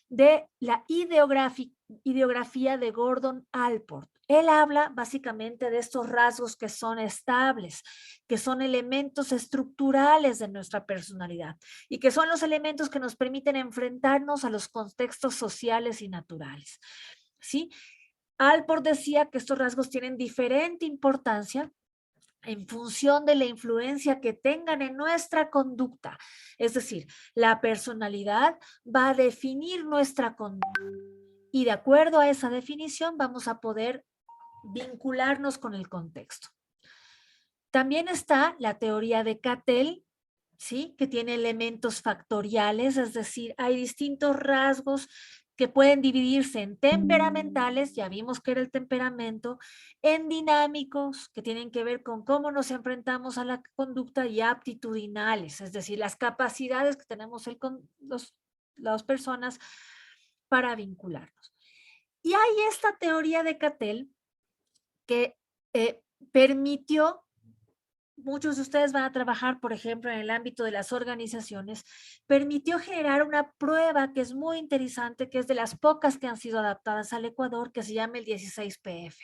de la ideografía de Gordon Allport. Él habla básicamente de estos rasgos que son estables, que son elementos estructurales de nuestra personalidad y que son los elementos que nos permiten enfrentarnos a los contextos sociales y naturales, ¿sí? Allport decía que estos rasgos tienen diferente importancia en función de la influencia que tengan en nuestra conducta. Es decir, la personalidad va a definir nuestra conducta y de acuerdo a esa definición vamos a poder vincularnos con el contexto. También está la teoría de Cattell, ¿sí? Que tiene elementos factoriales, es decir, hay distintos rasgos que pueden dividirse en temperamentales, ya vimos que era el temperamento, en dinámicos, que tienen que ver con cómo nos enfrentamos a la conducta, y aptitudinales, es decir, las capacidades que tenemos las personas para vincularnos. Y hay esta teoría de Cattell que permitió, muchos de ustedes van a trabajar, por ejemplo, en el ámbito de las organizaciones, permitió generar una prueba que es muy interesante, que es de las pocas que han sido adaptadas al Ecuador, que se llama el 16PF,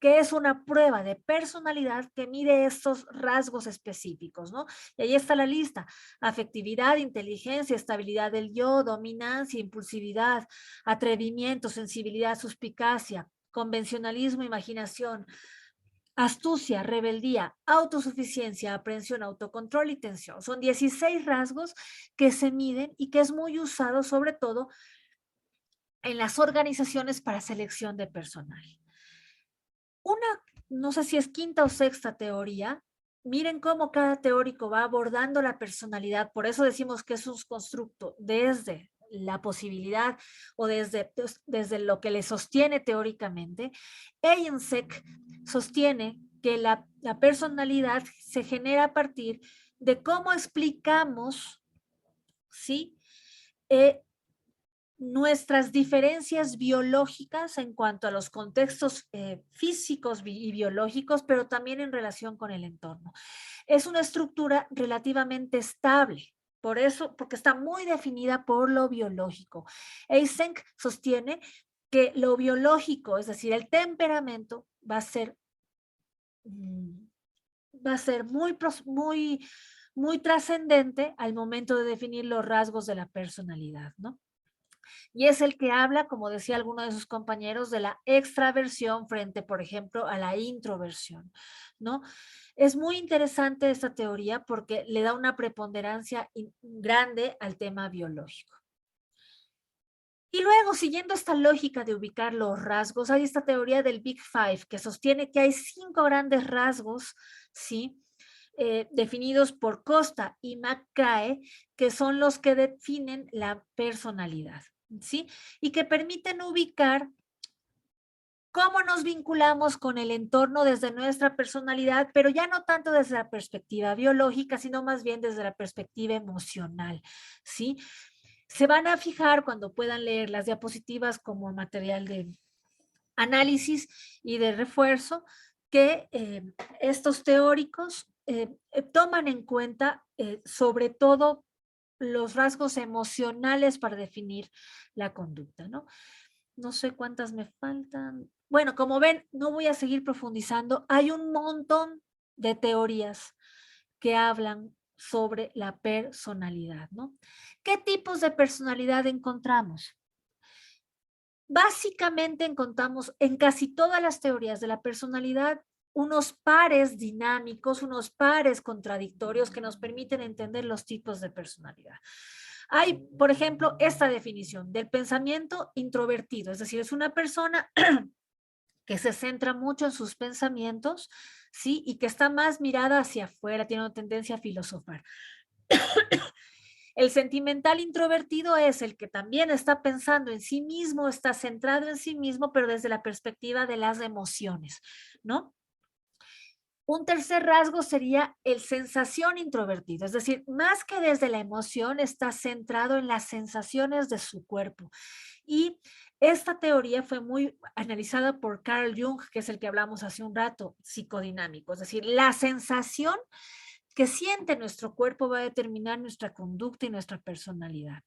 que es una prueba de personalidad que mide estos rasgos específicos, ¿no? Y ahí está la lista: afectividad, inteligencia, estabilidad del yo, dominancia, impulsividad, atrevimiento, sensibilidad, suspicacia, convencionalismo, imaginación, astucia, rebeldía, autosuficiencia, aprehensión, autocontrol y tensión. Son 16 rasgos que se miden y que es muy usado sobre todo en las organizaciones para selección de personal. No sé si es quinta o sexta teoría. Miren cómo cada teórico va abordando la personalidad. Por eso decimos que es un constructo desde la posibilidad o desde lo que le sostiene teóricamente. Eysenck sostiene que la personalidad se genera a partir de cómo explicamos, ¿sí? Nuestras diferencias biológicas en cuanto a los contextos físicos y biológicos, pero también en relación con el entorno. Es una estructura relativamente estable, por eso, porque está muy definida por lo biológico. Eysenck sostiene que lo biológico, es decir, el temperamento, va a ser muy trascendente al momento de definir los rasgos de la personalidad, ¿no? Y es el que habla, como decía alguno de sus compañeros, de la extraversión frente, por ejemplo, a la introversión, ¿no? Es muy interesante esta teoría porque le da una preponderancia grande al tema biológico. Y luego, siguiendo esta lógica de ubicar los rasgos, hay esta teoría del Big Five que sostiene que hay 5 grandes rasgos, ¿sí? Definidos por Costa y McCrae, que son los que definen la personalidad, ¿sí? Y que permiten ubicar cómo nos vinculamos con el entorno desde nuestra personalidad, pero ya no tanto desde la perspectiva biológica, sino más bien desde la perspectiva emocional, ¿sí? Se van a fijar cuando puedan leer las diapositivas como material de análisis y de refuerzo que estos teóricos toman en cuenta sobre todo los rasgos emocionales para definir la conducta, ¿no? No sé cuántas me faltan. Bueno, como ven, no voy a seguir profundizando. Hay un montón de teorías que hablan sobre la personalidad, ¿no? ¿Qué tipos de personalidad encontramos? Básicamente encontramos en casi todas las teorías de la personalidad unos pares dinámicos, unos pares contradictorios que nos permiten entender los tipos de personalidad. Hay, por ejemplo, esta definición del pensamiento introvertido, es decir, es una persona que se centra mucho en sus pensamientos, ¿sí? Y que está más mirada hacia afuera, tiene una tendencia a filosofar. El sentimental introvertido es el que también está pensando en sí mismo, está centrado en sí mismo, pero desde la perspectiva de las emociones, ¿no? Un tercer rasgo sería el sensación introvertido, es decir, más que desde la emoción, está centrado en las sensaciones de su cuerpo. Y esta teoría fue muy analizada por Carl Jung, que es el que hablamos hace un rato, psicodinámico, es decir, la sensación que siente nuestro cuerpo va a determinar nuestra conducta y nuestra personalidad.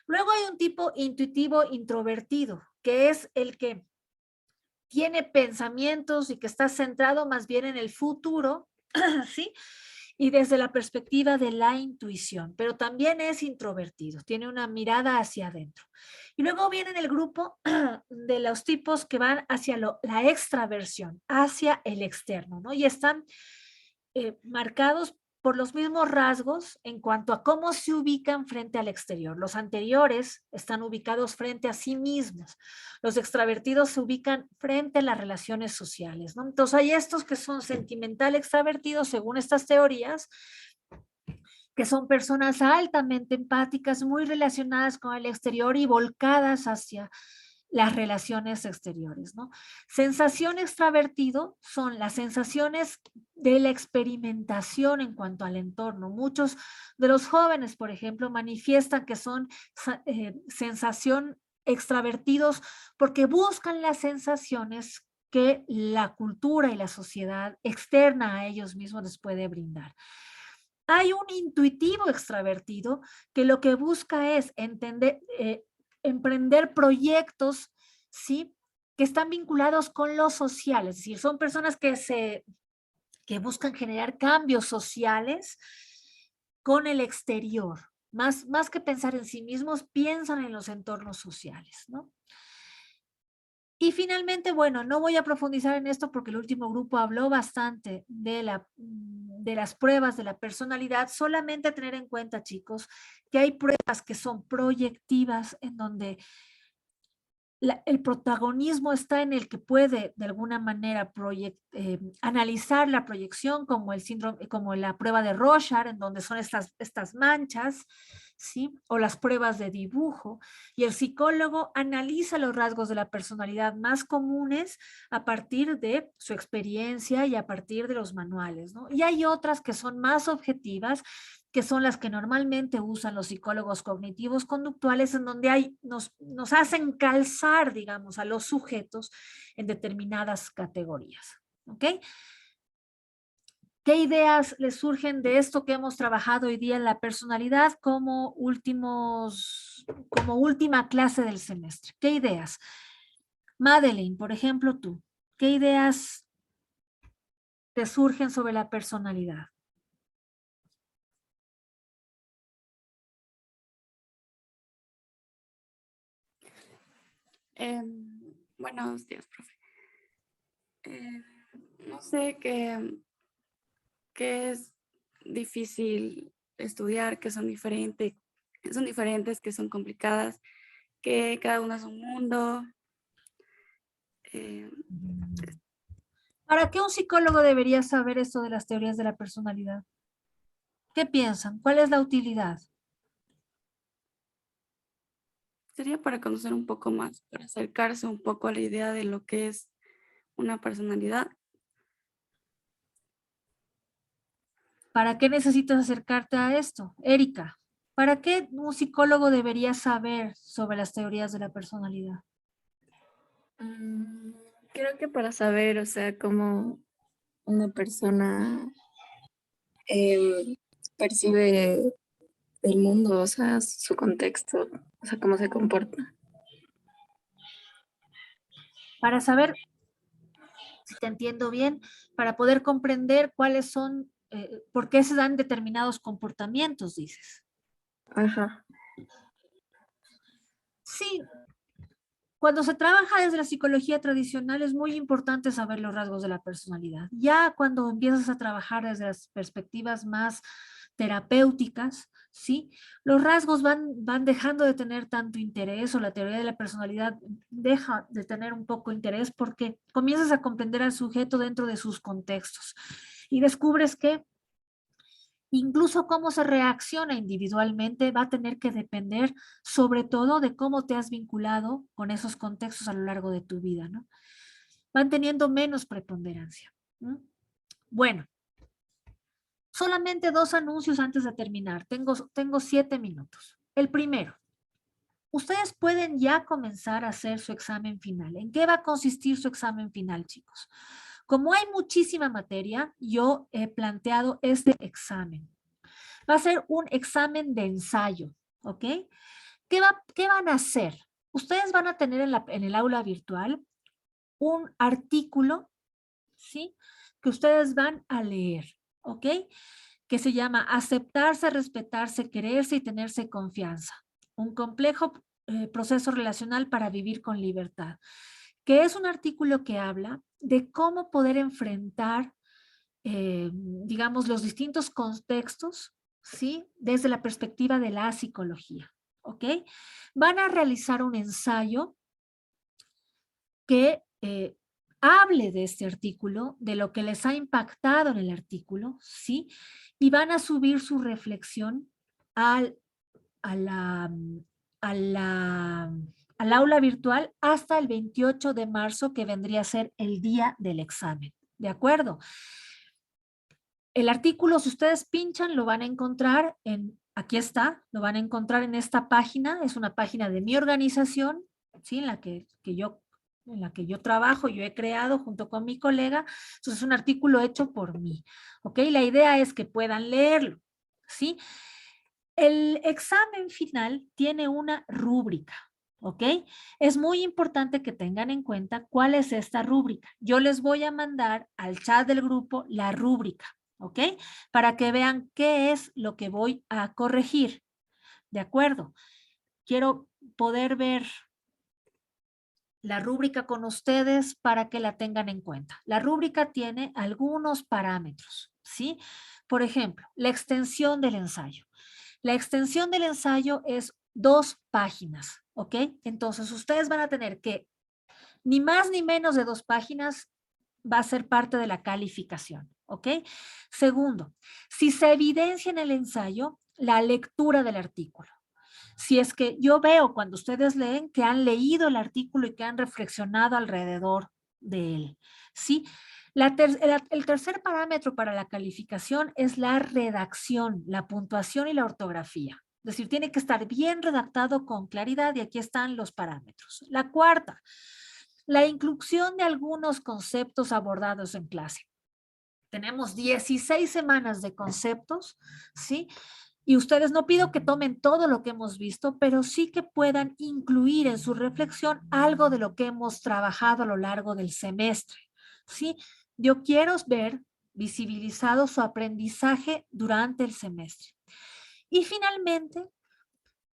Luego hay un tipo intuitivo introvertido, que es el que tiene pensamientos y que está centrado más bien en el futuro, ¿sí? Y desde la perspectiva de la intuición, pero también es introvertido, tiene una mirada hacia adentro. Y luego viene el grupo de los tipos que van hacia la extraversión, hacia el externo, ¿no? Y están marcados por los mismos rasgos en cuanto a cómo se ubican frente al exterior. Los anteriores están ubicados frente a sí mismos. Los extravertidos se ubican frente a las relaciones sociales, ¿no? Entonces hay estos que son sentimental extravertidos según estas teorías, que son personas altamente empáticas, muy relacionadas con el exterior y volcadas hacia las relaciones exteriores, ¿no? Sensación extravertido son las sensaciones de la experimentación en cuanto al entorno. Muchos de los jóvenes, por ejemplo, manifiestan que son sensación extravertidos porque buscan las sensaciones que la cultura y la sociedad externa a ellos mismos les puede brindar. Hay un intuitivo extravertido que lo que busca es entender, emprender proyectos, ¿sí? Que están vinculados con lo social, es decir, son personas que buscan generar cambios sociales con el exterior. Más que pensar en sí mismos, piensan en los entornos sociales, ¿no? Y finalmente, bueno, no voy a profundizar en esto porque el último grupo habló bastante de las pruebas de la personalidad. Solamente tener en cuenta, chicos, que hay pruebas que son proyectivas en donde el protagonismo está en el que puede de alguna manera analizar la proyección, como el síndrome, como la prueba de Rorschach, en donde son estas manchas, ¿sí? O las pruebas de dibujo. Y el psicólogo analiza los rasgos de la personalidad más comunes a partir de su experiencia y a partir de los manuales, ¿no? Y hay otras que son más objetivas, que son las que normalmente usan los psicólogos cognitivos conductuales, en donde nos hacen calzar, digamos, a los sujetos en determinadas categorías. ¿Ok? ¿Qué ideas les surgen de esto que hemos trabajado hoy día en la personalidad como última clase del semestre? ¿Qué ideas? Madeleine, por ejemplo, tú, ¿qué ideas te surgen sobre la personalidad? Buenos días, profe. No sé qué es difícil estudiar, que son diferentes, que son complicadas, que cada una es un mundo. ¿Para qué un psicólogo debería saber esto de las teorías de la personalidad? ¿Qué piensan? ¿Cuál es la utilidad? Sería para conocer un poco más, para acercarse un poco a la idea de lo que es una personalidad. ¿Para qué necesitas acercarte a esto? Erika, ¿para qué un psicólogo debería saber sobre las teorías de la personalidad? Creo que para saber, o sea, cómo una persona percibe el mundo, o sea, su contexto, o sea, cómo se comporta. Para saber, si te entiendo bien, para poder comprender cuáles son, por qué se dan determinados comportamientos, dices. Ajá. Sí, Cuando se trabaja desde la psicología tradicional es muy importante saber los rasgos de la personalidad. Ya cuando empiezas a trabajar desde las perspectivas más terapéuticas, ¿sí? Los rasgos van dejando de tener tanto interés, o la teoría de la personalidad deja de tener un poco interés porque comienzas a comprender al sujeto dentro de sus contextos y descubres que incluso cómo se reacciona individualmente va a tener que depender sobre todo de cómo te has vinculado con esos contextos a lo largo de tu vida, ¿no? Van teniendo menos preponderancia. Bueno, solamente 2 anuncios antes de terminar. Tengo 7 minutos. El primero, ustedes pueden ya comenzar a hacer su examen final. ¿En qué va a consistir su examen final, chicos? Como hay muchísima materia, yo he planteado este examen. Va a ser un examen de ensayo, ¿ok? ¿Qué van a hacer? Ustedes van a tener en el aula virtual un artículo, ¿sí? Que ustedes van a leer, ¿ok? Que se llama Aceptarse, respetarse, quererse y tenerse confianza. Un complejo proceso relacional para vivir con libertad. Que es un artículo que habla de cómo poder enfrentar, digamos, los distintos contextos, ¿sí? Desde la perspectiva de la psicología, ¿ok? Van a realizar un ensayo que hable de este artículo, de lo que les ha impactado en el artículo, ¿sí? Y van a subir su reflexión al aula virtual hasta el 28 de marzo, que vendría a ser el día del examen, ¿de acuerdo? El artículo, si ustedes pinchan, lo van a encontrar aquí está, lo van a encontrar en esta página, es una página de mi organización, ¿sí? en la que yo trabajo, yo he creado junto con mi colega, entonces es un artículo hecho por mí, ¿ok? La idea es que puedan leerlo, ¿sí? El examen final tiene una rúbrica, ¿ok? Es muy importante que tengan en cuenta cuál es esta rúbrica. Yo les voy a mandar al chat del grupo la rúbrica, ¿ok? Para que vean qué es lo que voy a corregir, ¿de acuerdo? Quiero poder ver la rúbrica con ustedes para que la tengan en cuenta. La rúbrica tiene algunos parámetros, ¿sí? Por ejemplo, la extensión del ensayo. La extensión del ensayo es 2 páginas, ¿ok? Entonces, ustedes van a tener que ni más ni menos de 2 páginas va a ser parte de la calificación, ¿ok? Segundo, si se evidencia en el ensayo la lectura del artículo. Si es que yo veo cuando ustedes leen que han leído el artículo y que han reflexionado alrededor de él, ¿sí? El tercer parámetro para la calificación es la redacción, la puntuación y la ortografía. Es decir, tiene que estar bien redactado con claridad y aquí están los parámetros. La cuarta, la inclusión de algunos conceptos abordados en clase. Tenemos 16 semanas de conceptos, ¿sí? Y ustedes, no pido que tomen todo lo que hemos visto, pero sí que puedan incluir en su reflexión algo de lo que hemos trabajado a lo largo del semestre, ¿sí? Yo quiero ver visibilizado su aprendizaje durante el semestre. Y finalmente,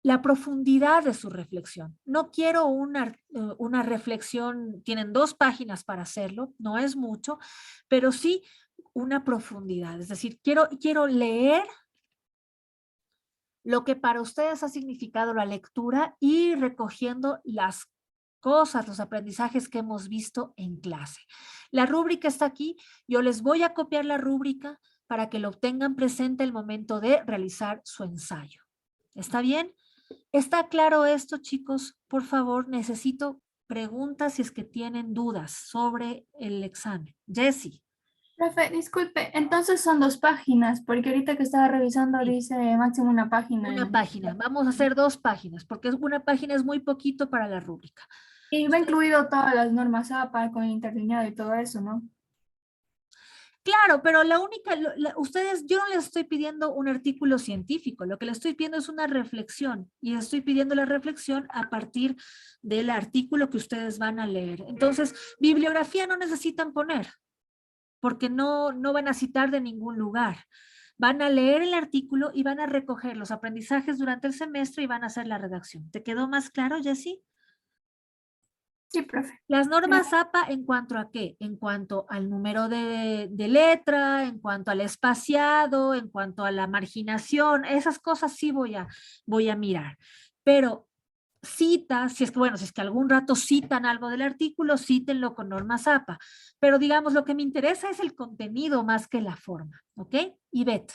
la profundidad de su reflexión. No quiero una reflexión, tienen 2 páginas para hacerlo, no es mucho, pero sí una profundidad. Es decir, quiero leer lo que para ustedes ha significado la lectura y recogiendo las cosas, los aprendizajes que hemos visto en clase. La rúbrica está aquí. Yo les voy a copiar la rúbrica para que lo tengan presente el momento de realizar su ensayo. ¿Está bien? ¿Está claro esto, chicos? Por favor, necesito preguntas si es que tienen dudas sobre el examen. Jessie. Profe, disculpe, entonces son 2 páginas, porque ahorita que estaba revisando Sí. dice máximo una página. Una página. Vamos a hacer 2 páginas, porque una página es muy poquito para la rúbrica. Y va incluido todas las normas APA con interlineado y todo eso, ¿no? Claro, pero ustedes, yo no les estoy pidiendo un artículo científico, lo que les estoy pidiendo es una reflexión y estoy pidiendo la reflexión a partir del artículo que ustedes van a leer. Entonces, bibliografía no necesitan poner, porque no van a citar de ningún lugar. Van a leer el artículo y van a recoger los aprendizajes durante el semestre y van a hacer la redacción. ¿Te quedó más claro, Jessie? Sí, profe. Las normas APA en cuanto a qué? En cuanto al número de letra, en cuanto al espaciado, en cuanto a la marginación, esas cosas sí voy a mirar. Pero citas, si es que, bueno, si es que algún rato citan algo del artículo, cítenlo con normas APA. Pero digamos, lo que me interesa es el contenido más que la forma, ¿ok? Ivette.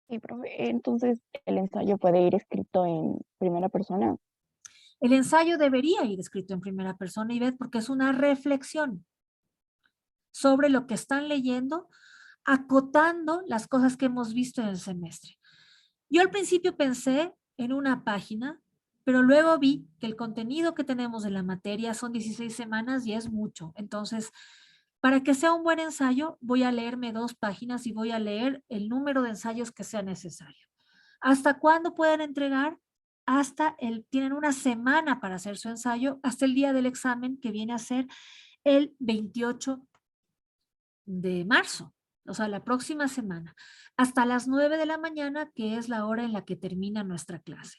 Sí, profe. Entonces, ¿el ensayo puede ir escrito en primera persona? El ensayo debería ir escrito en primera persona, Ivette, porque es una reflexión sobre lo que están leyendo, acotando las cosas que hemos visto en el semestre. Yo al principio pensé en una página, pero luego vi que el contenido que tenemos de la materia son 16 semanas y es mucho. Entonces, para que sea un buen ensayo, voy a leerme 2 páginas y voy a leer el número de ensayos que sea necesario. ¿Hasta cuándo pueden entregar? Tienen una semana para hacer su ensayo, hasta el día del examen, que viene a ser el 28 de marzo, o sea, la próxima semana, hasta las 9 de la mañana, que es la hora en la que termina nuestra clase.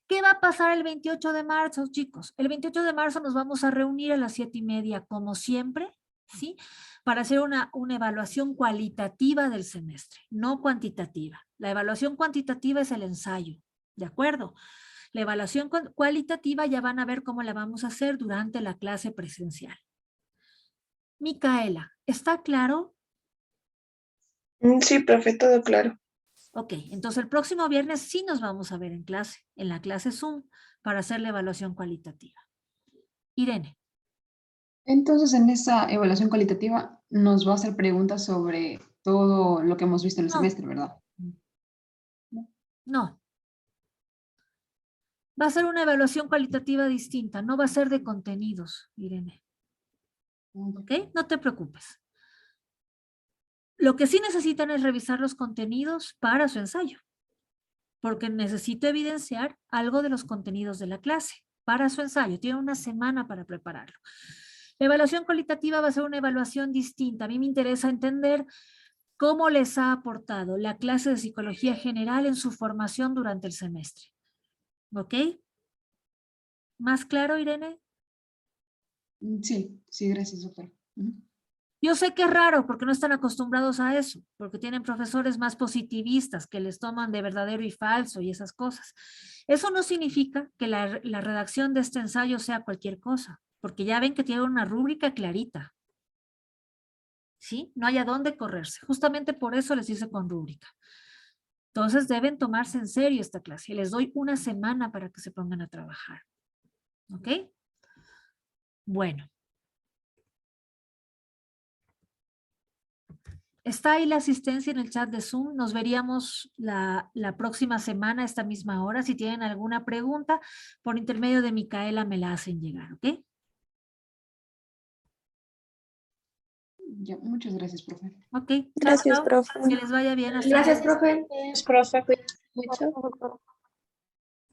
¿Qué va a pasar el 28 de marzo, chicos? El 28 de marzo nos vamos a reunir a las 7:30, como siempre, ¿sí? Para hacer una evaluación cualitativa del semestre, no cuantitativa. La evaluación cuantitativa es el ensayo, ¿de acuerdo? La evaluación cualitativa ya van a ver cómo la vamos a hacer durante la clase presencial. Micaela, ¿está claro? Sí, profe, todo claro. Ok, entonces el próximo viernes sí nos vamos a ver en clase, en la clase Zoom, para hacer la evaluación cualitativa. Irene. Entonces, en esa evaluación cualitativa nos va a hacer preguntas sobre todo lo que hemos visto en el semestre, ¿verdad? No. Va a ser una evaluación cualitativa distinta, no va a ser de contenidos, Irene. ¿Ok? No te preocupes. Lo que sí necesitan es revisar los contenidos para su ensayo, porque necesito evidenciar algo de los contenidos de la clase para su ensayo. Tiene una semana para prepararlo. La evaluación cualitativa va a ser una evaluación distinta. A mí me interesa entender cómo les ha aportado la clase de psicología general en su formación durante el semestre. ¿Ok? ¿Más claro, Irene? Sí, sí, gracias, doctora. Yo sé que es raro porque no están acostumbrados a eso, porque tienen profesores más positivistas que les toman de verdadero y falso y esas cosas. Eso no significa que la redacción de este ensayo sea cualquier cosa, porque ya ven que tiene una rúbrica clarita. ¿Sí? No hay a dónde correrse. Justamente por eso les hice con rúbrica. Entonces deben tomarse en serio esta clase. Les doy una semana para que se pongan a trabajar. ¿Ok? Bueno. Está ahí la asistencia en el chat de Zoom. Nos veríamos la próxima semana a esta misma hora. Si tienen alguna pregunta, por intermedio de Micaela me la hacen llegar, ¿ok? Ya, muchas gracias, profe. Ok. Gracias, chao. profe. Que les vaya bien. Hasta Gracias, luego. profe. Profe, cuídate mucho.